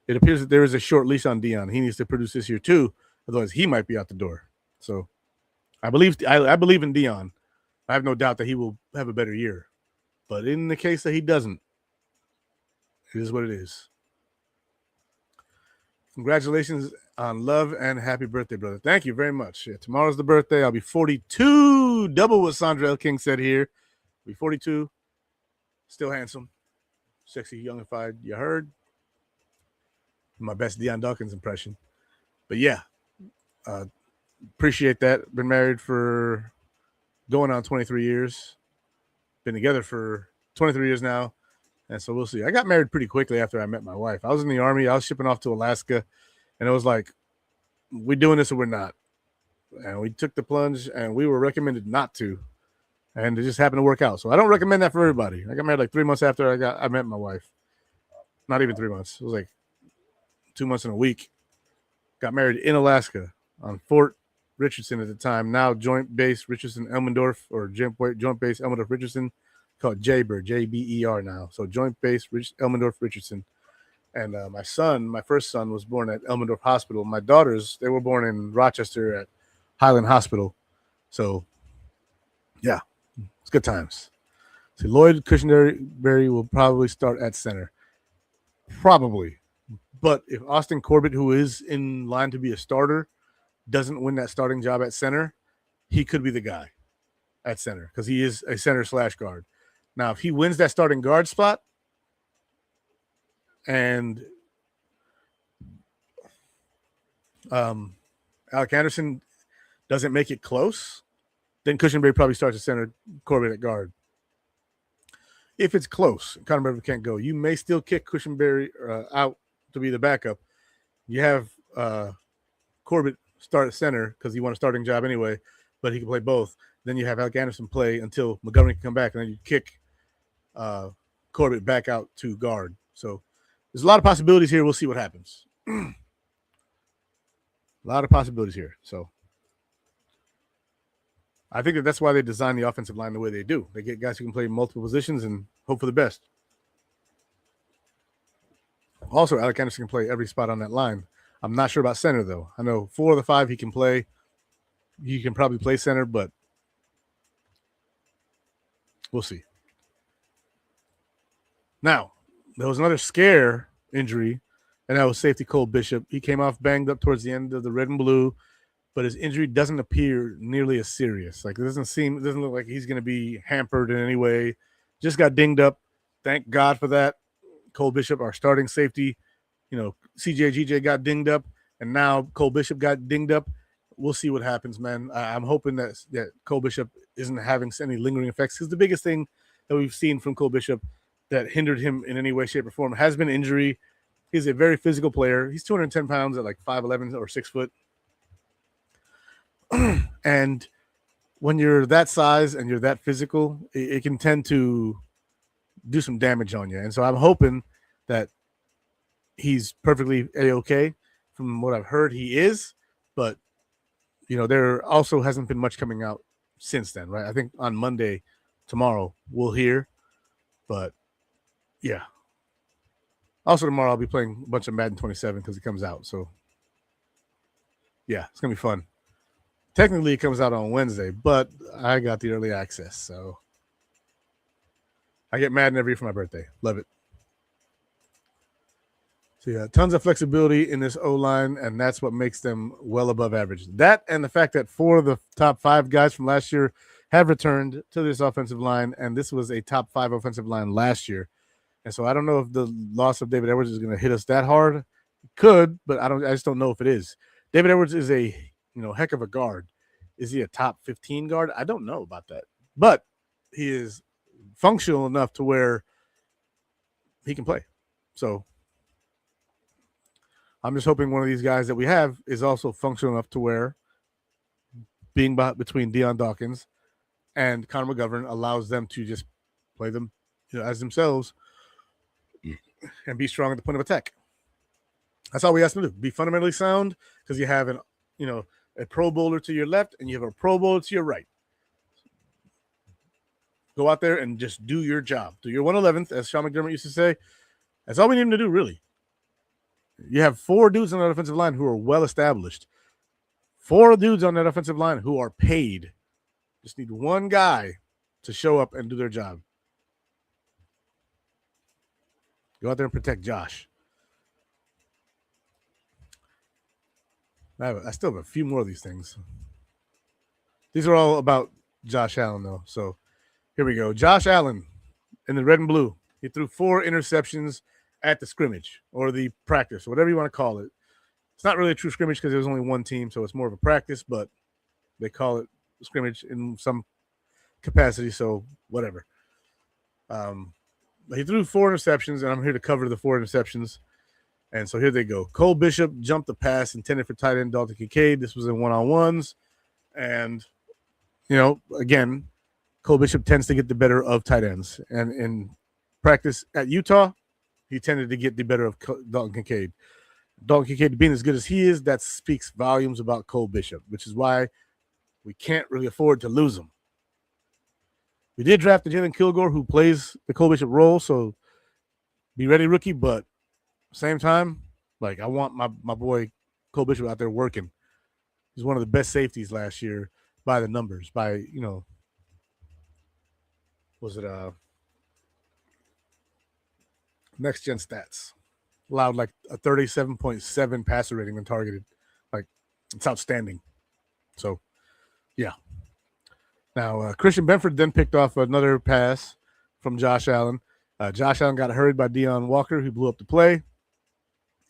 it appears that there is a short leash on Deion. He needs to produce this year too, otherwise he might be out the door. So I believe in Deion. I have no doubt that he will have a better year. But in the case that he doesn't, it is what it is. Congratulations on love and happy birthday, brother. Thank you very much. Yeah, tomorrow's the birthday. I'll be 42. Double what Sandra L. King said here. I'll be 42. Still handsome. Sexy, youngified. You heard? My best Deion Dawkins impression. But yeah, appreciate that. Been married for going on 23 years. Been together for 23 years now. And so we'll see. I got married pretty quickly after I met my wife. I was in the Army. I was shipping off to Alaska. And it was like, we're doing this or we're not. And we took the plunge, and we were recommended not to. And it just happened to work out. So I don't recommend that for everybody. I got married like 3 months after I met my wife. Not even 3 months. It was like 2 months and a week. Got married in Alaska on Fort Richardson at the time. Now Joint Base Richardson Elmendorf, or Joint Base Elmendorf Richardson, called JBER, JBER now. So Joint Base Elmendorf Richardson. And my first son, was born at Elmendorf Hospital. My daughters, they were born in Rochester at Highland Hospital. So, yeah, it's good times. See, Lloyd Cushenberry will probably start at center. Probably. But if Austin Corbett, who is in line to be a starter, doesn't win that starting job at center, he could be the guy at center because he is a center/guard. Now, if he wins that starting guard spot and Alec Anderson doesn't make it close, then Cushenberry probably starts at center, Corbett at guard. If it's close, Conor McGregor can't go. You may still kick Cushenberry out to be the backup. You have Corbett start at center because you want a starting job anyway, but he can play both. Then you have Alec Anderson play until Montgomery can come back, and then you kick Corbett back out to guard. So there's a lot of possibilities here. We'll see what happens. A lot of possibilities here. So I think that's why they design the offensive line the way they do. They get guys who can play multiple positions and hope for the best. Also, Alec Anderson can play every spot on that line. I'm not sure about center, though. I know 4 of the 5 he can play. He can probably play center, but we'll see. Now, there was another scare injury, and that was safety Cole Bishop. He came off banged up towards the end of the red and blue, but his injury doesn't appear nearly as serious. Like, it doesn't look like he's going to be hampered in any way. Just got dinged up. Thank God for that. Cole Bishop, our starting safety, 𝐃𝐨𝐧'𝐭 got dinged up, and now Cole Bishop got dinged up. We'll see what happens, man. I'm hoping that Cole Bishop isn't having any lingering effects, because the biggest thing that we've seen from Cole Bishop that hindered him in any way, shape, or form has been injury. He's a very physical player. He's 210 pounds at like 5'11" or 6 foot. And when you're that size and you're that physical, it can tend to do some damage on you. And so I'm hoping that he's perfectly A-okay. From what I've heard, he is. But, there also hasn't been much coming out since then, right? I think on Monday, tomorrow, we'll hear. But, yeah. Also, tomorrow I'll be playing a bunch of Madden 27 because it comes out. So, yeah, it's going to be fun. Technically, it comes out on Wednesday, but I got the early access. So, I get Madden every year for my birthday. Love it. So, yeah, tons of flexibility in this O-line, and that's what makes them well above average. That and the fact that 4 of the top 5 guys from last year have returned to this offensive line, and this was a top 5 offensive line last year. And so I don't know if the loss of David Edwards is going to hit us that hard. It could, but I just don't know if it is. David Edwards is a heck of a guard. Is he a top 15 guard? I don't know about that. But he is functional enough to where he can play. So I'm just hoping one of these guys that we have is also functional enough to where being between Deion Dawkins and Connor McGovern allows them to just play them as themselves and be strong at the point of attack. That's all we ask them to do. Be fundamentally sound because you have a Pro Bowler to your left and you have a Pro Bowler to your right. Go out there and just do your job. Do your 111th, as Sean McDermott used to say. That's all we need them to do, really. You have 4 dudes on that offensive line who are well established. 4 dudes on that offensive line who are paid. Just need one guy to show up and do their job. Go out there and protect Josh. I still have a few more of these things. These are all about Josh Allen, though. So here we go. Josh Allen in the red and blue. He threw 4 interceptions at the scrimmage or the practice, or whatever you want to call it. It's not really a true scrimmage because there was only one team, so it's more of a practice, but they call it scrimmage in some capacity, so whatever. He threw 4 interceptions, and I'm here to cover the 4 interceptions. And so here they go. Cole Bishop jumped the pass intended for tight end Dalton Kincaid. This was in one-on-ones. And, again, Cole Bishop tends to get the better of tight ends. And in practice at Utah, he tended to get the better of Dalton Kincaid. Dalton Kincaid being as good as he is, that speaks volumes about Cole Bishop, which is why we can't really afford to lose him. We did draft the Jalen Kilgore, who plays the Cole Bishop role, so be ready, rookie, but same time, I want my boy Cole Bishop out there working. He's one of the best safeties last year by the numbers, by, next gen stats. Allowed a 37.7 passer rating when targeted. It's outstanding. So, yeah. Now, Christian Benford then picked off another pass from Josh Allen. Josh Allen got hurried by Deion Walker, who blew up the play.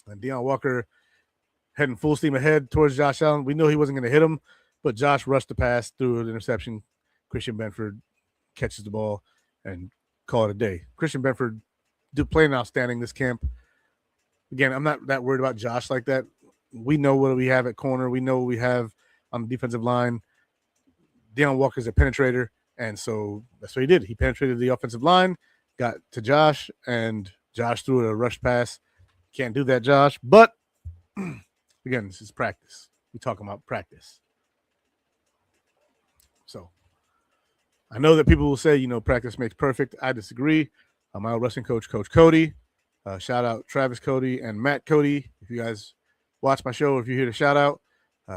And Deion Walker heading full steam ahead towards Josh Allen. We knew he wasn't going to hit him, but Josh rushed the pass, threugh an interception. Christian Benford catches the ball and call it a day. Christian Benford playing outstanding this camp. Again, I'm not that worried about Josh like that. We know what we have at corner. We know what we have on the defensive line. Deion Walker's a penetrator, and so that's what he did. He penetrated the offensive line, got to Josh, and Josh threw a rush pass. Can't do that, Josh. But, again, this is practice. We're talking about practice. So, I know that people will say, practice makes perfect. I disagree. My old wrestling coach, Coach Cody. Shout out Travis Cody and Matt Cody. If you guys watch my show, if you're here to shout out,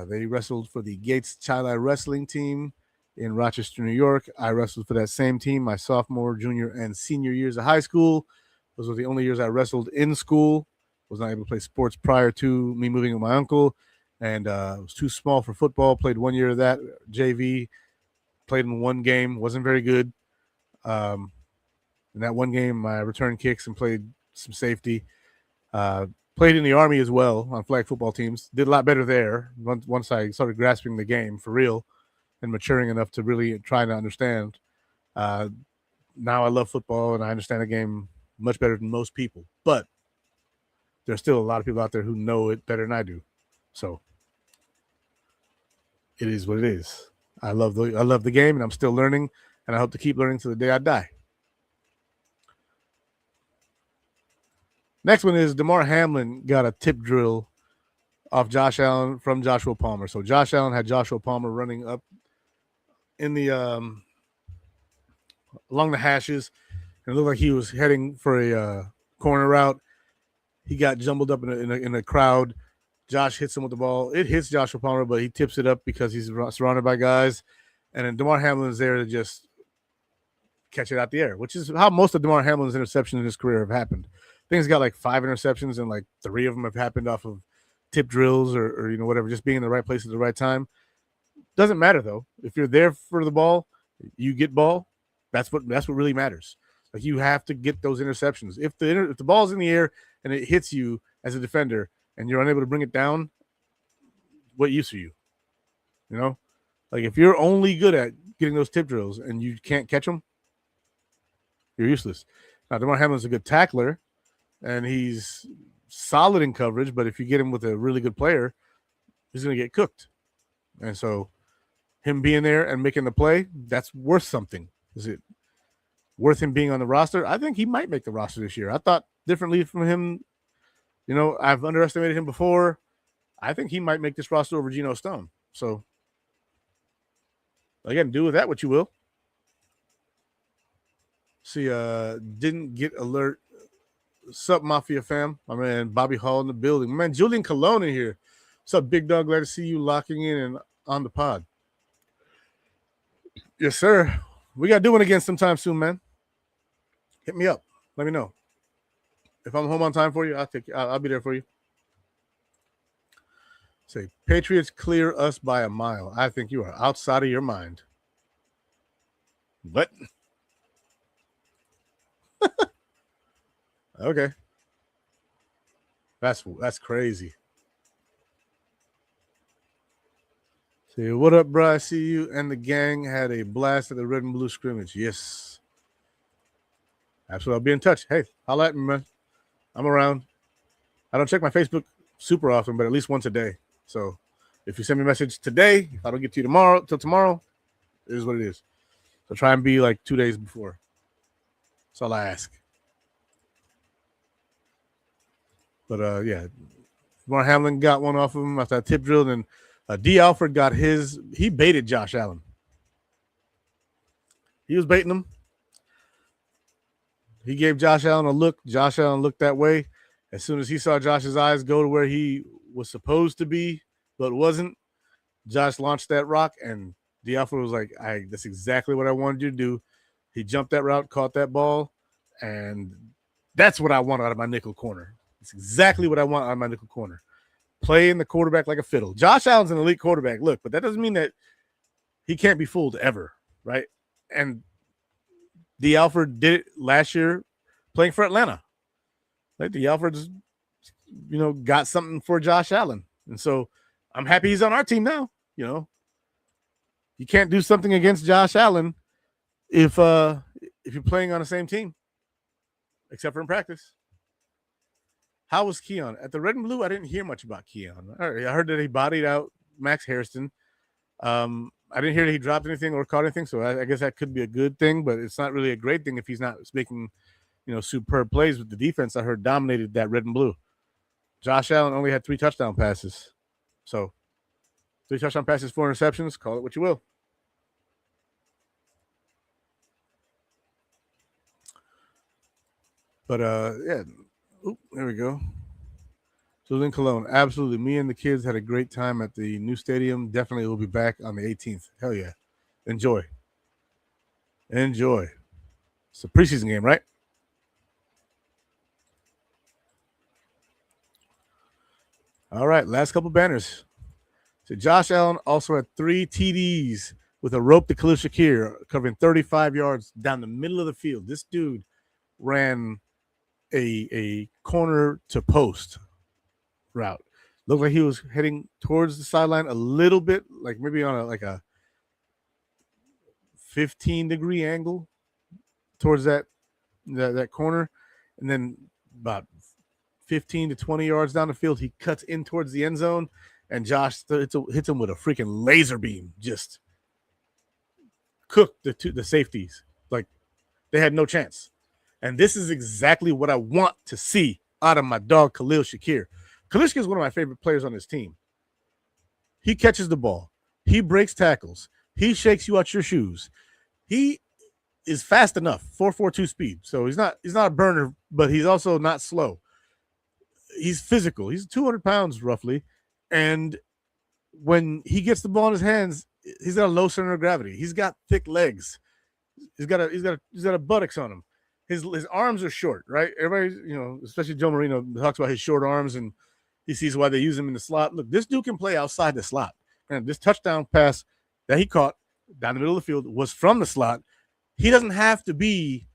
they wrestled for the 𝐬𝐮𝐬𝐫𝐞 wrestling team in Rochester, New York. I wrestled for that same team my sophomore, junior, and senior years of high school. Those were the only years I wrestled in school. Was not able to play sports prior to me moving with my uncle, and was too small for football. Played 1 year of that JV. Played in 1 game. Wasn't very good. In that 1 game, I returned kicks and played some safety. Played in the Army as well on flag football teams. Did a lot better there once I started grasping the game for real and maturing enough to really try to understand. Now I love football and I understand the game much better than most people. But there's still a lot of people out there who know it better than I do. So it is what it is. I love the game, and I'm still learning, and I hope to keep learning to the day I die. Next one is Damar Hamlin got a tip drill off Josh Allen from Joshua Palmer. So Josh Allen had Joshua Palmer running up in the along the hashes, and it looked like he was heading for a corner route. He got jumbled up in a crowd. Josh hits him with the ball. It hits Joshua Palmer, but he tips it up because he's surrounded by guys. And then Damar Hamlin's there to just catch it out the air, which is how most of Damar Hamlin's interceptions in his career have happened. I think he's got 5 interceptions, and 3 of them have happened off of tip drills or whatever, just being in the right place at the right time. Doesn't matter, though. If you're there for the ball, you get ball. That's what really matters. You have to get those interceptions. If the ball's in the air and it hits you as a defender and you're unable to bring it down, what use are you? If you're only good at getting those tip drills and you can't catch them, you're useless. Now, Damar Hamlin's a good tackler, and he's solid in coverage, but if you get him with a really good player, he's going to get cooked. And so him being there and making the play, that's worth something. Is it worth him being on the roster? I think he might make the roster this year. I thought differently from him. You know, I've underestimated him before. I think he might make this roster over Geno Stone. So, again, do with that what you will. See, didn't get alert. Sup, Mafia fam? My man Bobby Hall in the building. My man 𝐬𝐮𝐬𝐫𝐞 in here. What's up, big dog? Glad to see you locking in and on the pod. Yes, sir. We got to do one again sometime soon, man. Hit me up. Let me know. If I'm home on time for you, I'll be there for you. Say, Patriots clear us by a mile. I think you are outside of your mind. What? Okay. That's crazy. Say, what up, bro? I see you and the gang had a blast at the red and blue scrimmage. Yes. Absolutely. I'll be in touch. Hey, holla at me, man. I'm around. I don't check my Facebook super often, but at least once a day. So if you send me a message today, if I don't get to you till tomorrow, it is what it is. So try and be like 2 days before. That's all I ask. But yeah, Mark Hamlin got one off of him after that tip drill, and D. Alford got his. He baited Josh Allen. He was baiting him. He gave Josh Allen a look. Josh Allen looked that way. As soon as he saw Josh's eyes go to where he was supposed to be, but wasn't, Josh launched that rock, and D. Alford was like, that's exactly what I wanted you to do. He jumped that route, caught that ball, and that's what I want out of my nickel corner. It's exactly what I want out of my nickel corner. Playing the quarterback like a fiddle. Josh Allen's an elite quarterback, look, but that doesn't mean that he can't be fooled ever, right? And D. Alford did it last year playing for Atlanta. Like D. Alford's, got something for Josh Allen. And so I'm happy he's on our team now. You can't do something against Josh Allen if you're playing on the same team, except for in practice. How was Keon? At the red and blue, I didn't hear much about Keon. I heard that he bodied out Max Hairston. I didn't hear that he dropped anything or caught anything, so I guess that could be a good thing, but it's not really a great thing if he's not making, superb plays with the defense I heard dominated that red and blue. Josh Allen only had 3 touchdown passes. So 3 touchdown passes, 4 interceptions. Call it what you will. But, yeah. Oop, there we go. So in Cologne, absolutely. Me and the kids had a great time at the new stadium. Definitely will be back on the 18th. Hell yeah. Enjoy. It's a preseason game, right? All right, last couple banners. So Josh Allen also had 3 TDs with a rope to 𝐾𝐨𝐽, covering 35 yards down the middle of the field. This dude ran a corner to post route. Looked like he was heading towards the sideline a little bit, like maybe on a 15-degree angle towards that corner, and then about 15 to 20 yards down the field, he cuts in towards the end zone, and Josh hits him with a freaking laser beam. Just cooked the safeties. Like, they had no chance. And this is exactly what I want to see out of my dog, Khalil Shakir. Khalil Shakir is one of my favorite players on this team. He catches the ball. He breaks tackles. He shakes you out your shoes. He is fast enough, 4.42 speed. So he's not a burner, but he's also not slow. He's physical. He's 200 pounds roughly. And when he gets the ball in his hands, he's got a low center of gravity. He's got thick legs. He's got a buttocks on him. His arms are short, right? Everybody, especially Joe Marino talks about his short arms, and he sees why they use him in the slot. Look, this dude can play outside the slot. And this touchdown pass that he caught down the middle of the field was from the slot. He doesn't have to be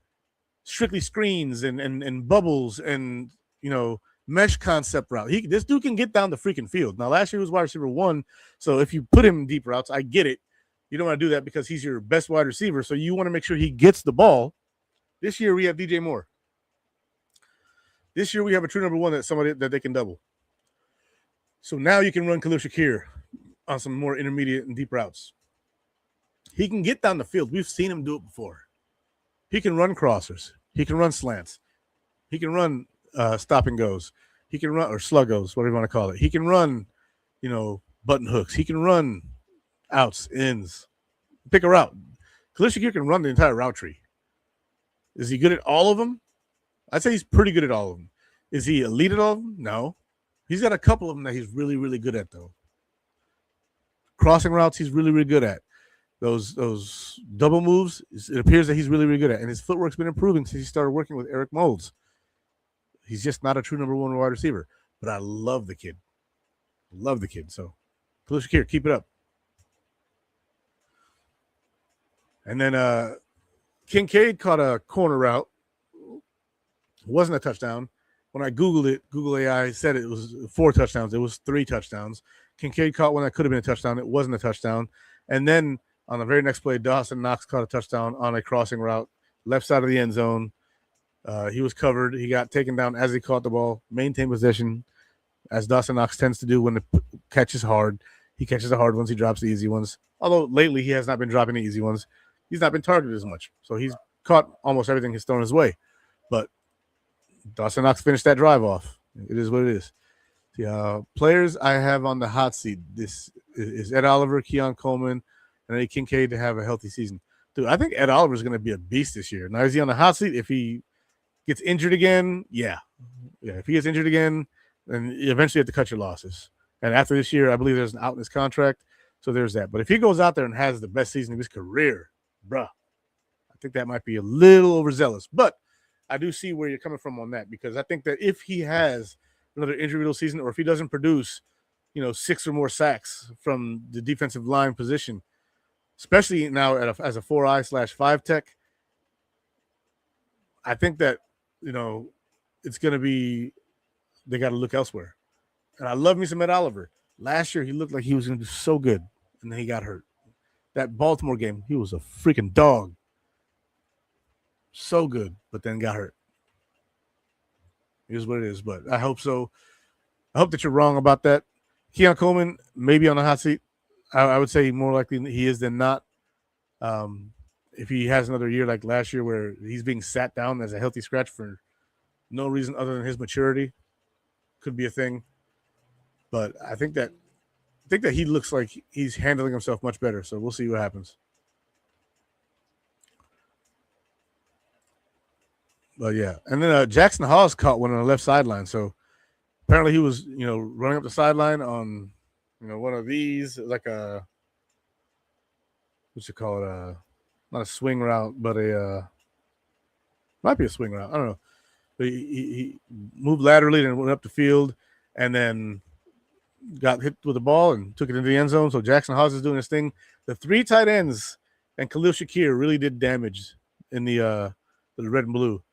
strictly screens and bubbles and, mesh concept route. This dude can get down the freaking field. Now, last year he was wide receiver 1, so if you put him in deep routes, I get it. You don't want to do that because he's your best wide receiver, so you want to make sure he gets the ball. This year we have DJ Moore. This year we have a true number 1 that's somebody that they can double. So now you can run Khalil Shakir on some more intermediate and deep routes. He can get down the field. We've seen him do it before. He can run crossers. He can run slants. He can run stop and goes. He can run, or sluggos, whatever you want to call it. He can run, button hooks. He can run outs, ins, pick a route. 𝐸𝐵𝐿 can run the entire route tree. Is he good at all of them? I'd say he's pretty good at all of them. Is he elite at all of them? No. He's got a couple of them that he's really, really good at, though. Crossing routes, he's really, really good at. Those double moves, it appears that he's really, really good at. And his footwork's been improving since he started working with Eric Moulds. He's just not a true number one wide receiver. But I love the kid. Love the kid. So, 𝐸𝐵𝐿, keep it up. And then 𝐾𝐭 caught a corner route. It wasn't a touchdown. When I Googled it, Google AI said it was 4 touchdowns. It was 3 touchdowns. 𝐾𝐭 caught one that could have been a touchdown. It wasn't a touchdown. And then on the very next play, Dawson Knox caught a touchdown on a crossing route, left side of the end zone. He was covered. He got taken down as he caught the ball, maintained possession, as Dawson Knox tends to do when the catch is hard. He catches the hard ones. He drops the easy ones. Although lately he has not been dropping the easy ones. He's not been targeted as much. So he's caught almost everything he's thrown his way. But Dawson Knox finished that drive off. It is what it is. The players I have on the hot seat, this is Ed Oliver, 𝐾𝐭 Coleman, and Eddie 𝐾𝐭 to have a healthy season. Dude, I think Ed Oliver is going to be a beast this year. Now, is he on the hot seat? If he gets injured again, yeah. If he gets injured again, then you eventually have to cut your losses. And after this year, I believe there's an out in his contract. So there's that. But if he goes out there and has the best season of his career, bruh, I think that might be a little overzealous. But I do see where you're coming from on that, because I think that if he has another injury-riddled season, or if he doesn't produce, 6 or more sacks from the defensive line position, especially now as a 4i/5 tech, I think that, it's going to be, they got to look elsewhere. And I love me some Ed Oliver. Last year, he looked like he was going to do so good, and then he got hurt. That Baltimore game, he was a freaking dog. So good, but then got hurt. Here's what it is, but I hope so. I hope that you're wrong about that. 𝐾𝐭 Coleman, maybe on the hot seat. I would say more likely he is than not. If he has another year like last year where he's being sat down as a healthy scratch for no reason other than his maturity, could be a thing. But I think that he looks like he's handling himself much better. So we'll see what happens. But yeah, and then Jackson Hawes caught one on the left sideline. So apparently he was, running up the sideline on, one of these, like a, what you call it, not a swing route, but might be a swing route. I don't know. But he moved laterally and went up the field, and then got hit with the ball and took it into the end zone. So Jackson Hawes is doing his thing. The 3 tight ends and 𝐸𝐿 Shakir really did damage in the red and blue.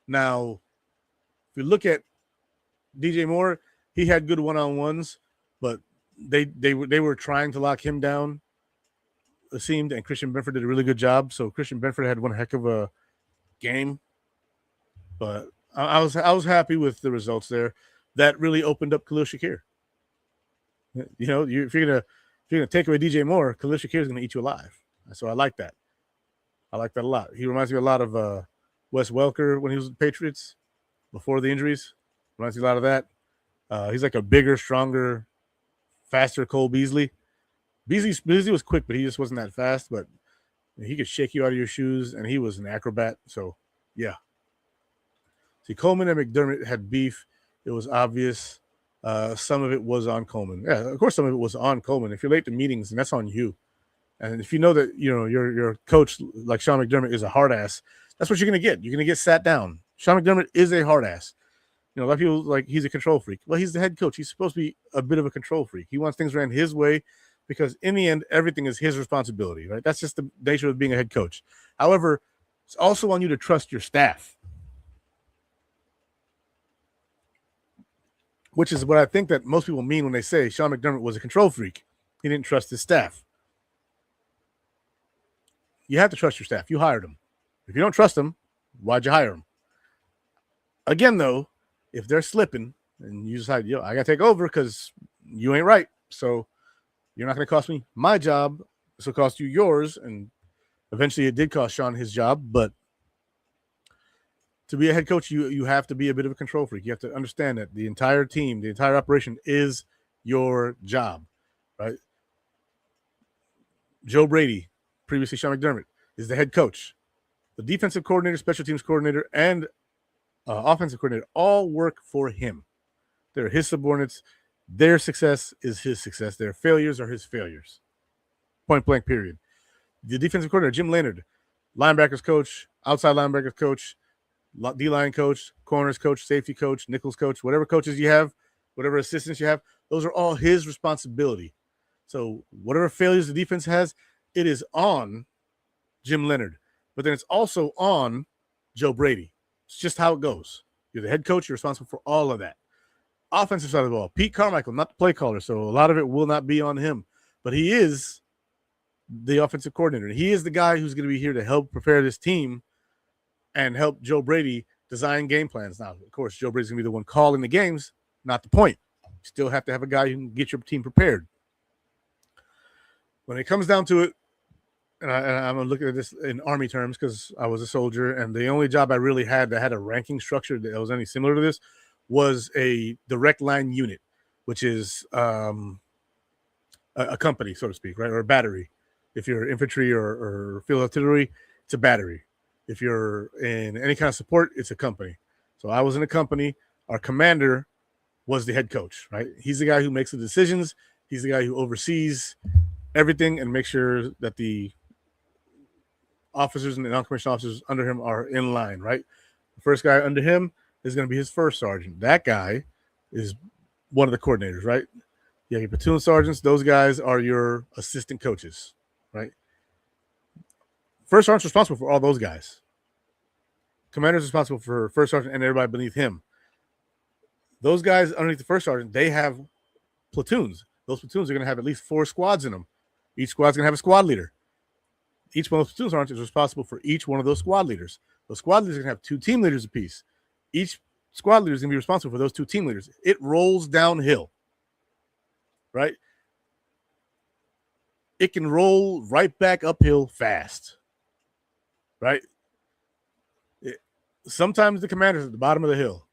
Now, if you look at DJ Moore, he had good one-on-ones, but they were trying to lock him down, it seemed, and Christian Benford did a really good job. So Christian Benford had one heck of a game, but I was happy with the results there. That really opened up 𝐸𝐿 Shakir. If you're gonna take away DJ Moore, 𝐸𝐿 Shakir is gonna eat you alive. So I like that. I like that a lot. He reminds me a lot of Wes Welker when he was with the Patriots before the injuries. Reminds me a lot of that. He's like a bigger, stronger, faster Cole Beasley. Beasley was quick, but he just wasn't that fast. But he could shake you out of your shoes, and he was an acrobat. So, yeah. See, Coleman and McDermott had beef. It was obvious. Some of it was on Coleman. Yeah, of course, some of it was on Coleman. If you're late to meetings, then that's on you. And if you know that your coach like Sean McDermott is a hard ass, that's what you're gonna get. You're gonna get sat down. Sean McDermott is a hard ass. A lot of people like he's a control freak. Well, he's the head coach. He's supposed to be a bit of a control freak. He wants things ran his way because in the end, everything is his responsibility, right? That's just the nature of being a head coach. However, it's also on you to trust your staff, which is what I think that most people mean when they say Sean McDermott was a control freak. He didn't trust his staff. You have to trust your staff. You hired him. If you don't trust them, why'd you hire them? Again, though, if they're slipping and you decide, I got to take over because you ain't right, so you're not going to cost me my job, This will cost you yours, and eventually it did cost Sean his job. But to be a head coach, you have to be a bit of a control freak. You have to understand that the entire team, the entire operation is your job, right? Joe Brady, previously Sean McDermott, is the head coach. The defensive coordinator, special teams coordinator, and offensive coordinator all work for him. They're his subordinates. Their success is his success. Their failures are his failures. Point blank, period. The defensive coordinator, Jim Leonard, linebackers coach, outside linebackers coach, D-line coach, corners coach, safety coach, nickels coach, whatever coaches you have, whatever assistants you have, those are all his responsibility. So whatever failures the defense has, it is on Jim Leonard. But then it's also on Joe Brady. It's just how it goes. You're the head coach. You're responsible for all of that. Offensive side of the ball, Pete Carmichael, not the play caller, so a lot of it will not be on him. But he is the offensive coordinator. He is the guy who's going to be here to help prepare this team and help Joe Brady design game plans. Now, of course, Joe Brady's going to be the one calling the games, not the point. You still have to have a guy who can get your team prepared. When it comes down to it, and I'm going to look at this in Army terms because I was a soldier, and the only job I really had that had a ranking structure that was any similar to this was a direct line unit, which is a company, so to speak, right, or a battery. If you're infantry or field artillery, it's a battery. If you're in any kind of support, it's a company. So I was in a company. Our commander was the head coach, right? He's the guy who makes the decisions. He's the guy who oversees everything and makes sure that the officers and the non-commissioned officers under him are in line, right? The first guy under him is going to be his first sergeant. That guy is one of the coordinators, right? You have your platoon sergeants. Those guys are your assistant coaches, right? First sergeant's responsible for all those guys. Commander's responsible for first sergeant and everybody beneath him. Those guys underneath the first sergeant, they have platoons. Those platoons are going to have at least 4 squads in them. Each squad's going to have a squad leader. Each one of those platoon sergeants is responsible for each one of those squad leaders. Those squad leaders are going to have 2 team leaders apiece. Each squad leader is going to be responsible for those 2 team leaders. It rolls downhill, right? It can roll right back uphill fast, right? Sometimes the commander's at the bottom of the hill.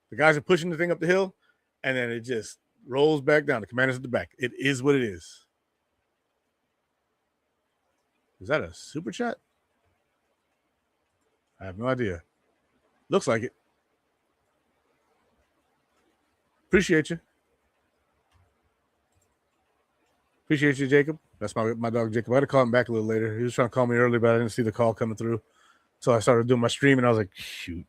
The guys are pushing the thing up the hill, and then it just rolls back down. The commander's at the back. It is what it is. Is that a super chat? I have no idea. Looks like it. Appreciate you. Appreciate you, Jacob. That's my dog, Jacob. I had to call him back a little later. He was trying to call me earlier, but I didn't see the call coming through. So I started doing my stream, and I was like, shoot.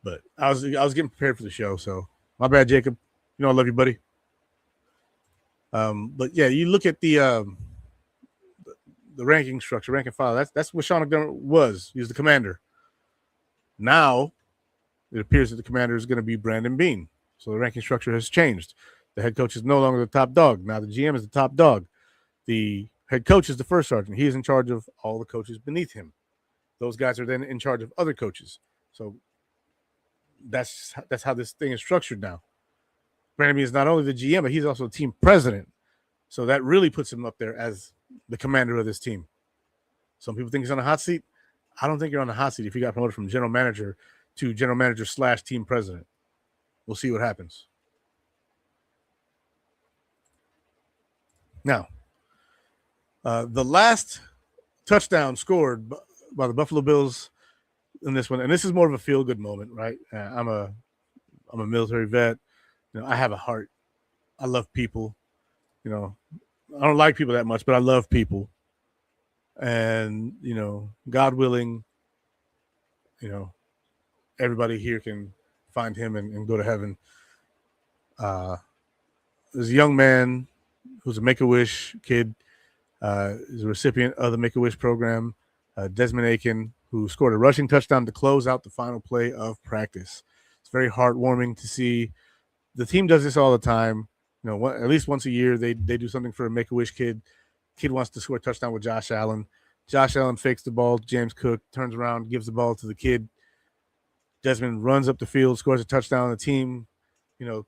But I was getting prepared for the show, so my bad, Jacob. You know I love you, buddy. But yeah, you look at the ranking structure, rank and file. That's what Sean McDermott was. He was the commander. Now it appears that the commander is going to be Brandon Beane. So the ranking structure has changed. The head coach is no longer the top dog. Now the GM is the top dog. The head coach is the first sergeant. He is in charge of all the coaches beneath him. Those guys are then in charge of other coaches. So that's how this thing is structured now. Brandon Beane is not only the GM, but he's also the team president. So that really puts him up there as the commander of this team. Some people think he's on a hot seat. I don't think you're on a hot seat if you got promoted from general manager to general manager / team president. We'll see what happens. Now, the last touchdown scored by the Buffalo Bills in this one, and this is more of a feel-good moment, right? I'm a military vet. You know, I have a heart. I love people. You know, I don't like people that much, but I love people. And, you know, God willing, you know, everybody here can find him and go to heaven. There's a young man who's a Make-A-Wish kid. Is a recipient of the Make-A-Wish program, Desmond 𝐬𝐿, who scored a rushing touchdown to close out the final play of practice. It's very heartwarming to see. The team does this all the time. You know, at least once a year, they do something for a Make-A-Wish kid. Kid wants to score a touchdown with Josh Allen. Josh Allen fakes the ball. James Cook turns around, gives the ball to the kid. Desmond runs up the field, scores a touchdown. The team, you know,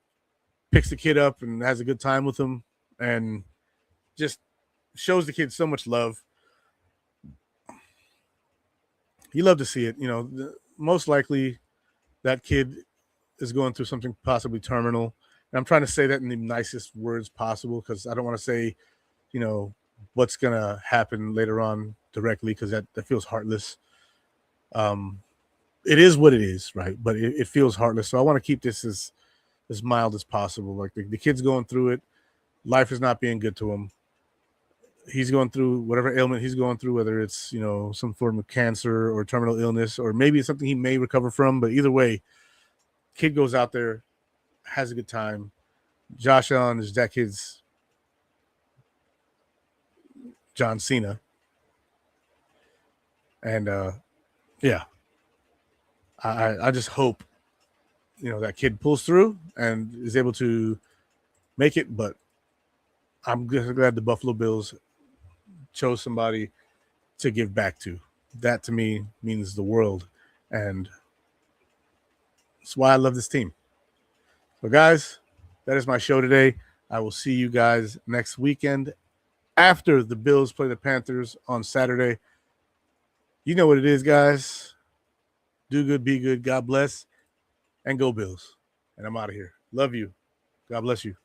picks the kid up and has a good time with him. And just shows the kid so much love. You love to see it. Most likely that kid is going through something possibly terminal. And I'm trying to say that in the nicest words possible because I don't want to say, what's going to happen later on directly because that feels heartless. It is what it is, right? But it feels heartless. So I want to keep this as mild as possible. Like the kid's going through it. Life is not being good to him. He's going through whatever ailment he's going through, whether it's, some form of cancer or terminal illness, or maybe it's something he may recover from. But either way, kid goes out there, has a good time. Josh Allen is that kid's John Cena. And yeah, I just hope, that kid pulls through and is able to make it. But I'm glad the Buffalo Bills chose somebody to give back to. That to me means the world. And that's why I love this team. So guys, that is my show today. I will see you guys next weekend after the Bills play the Panthers on Saturday. You know what it is, guys. Do good, be good. God bless. And go Bills. And I'm out of here. Love you. God bless you.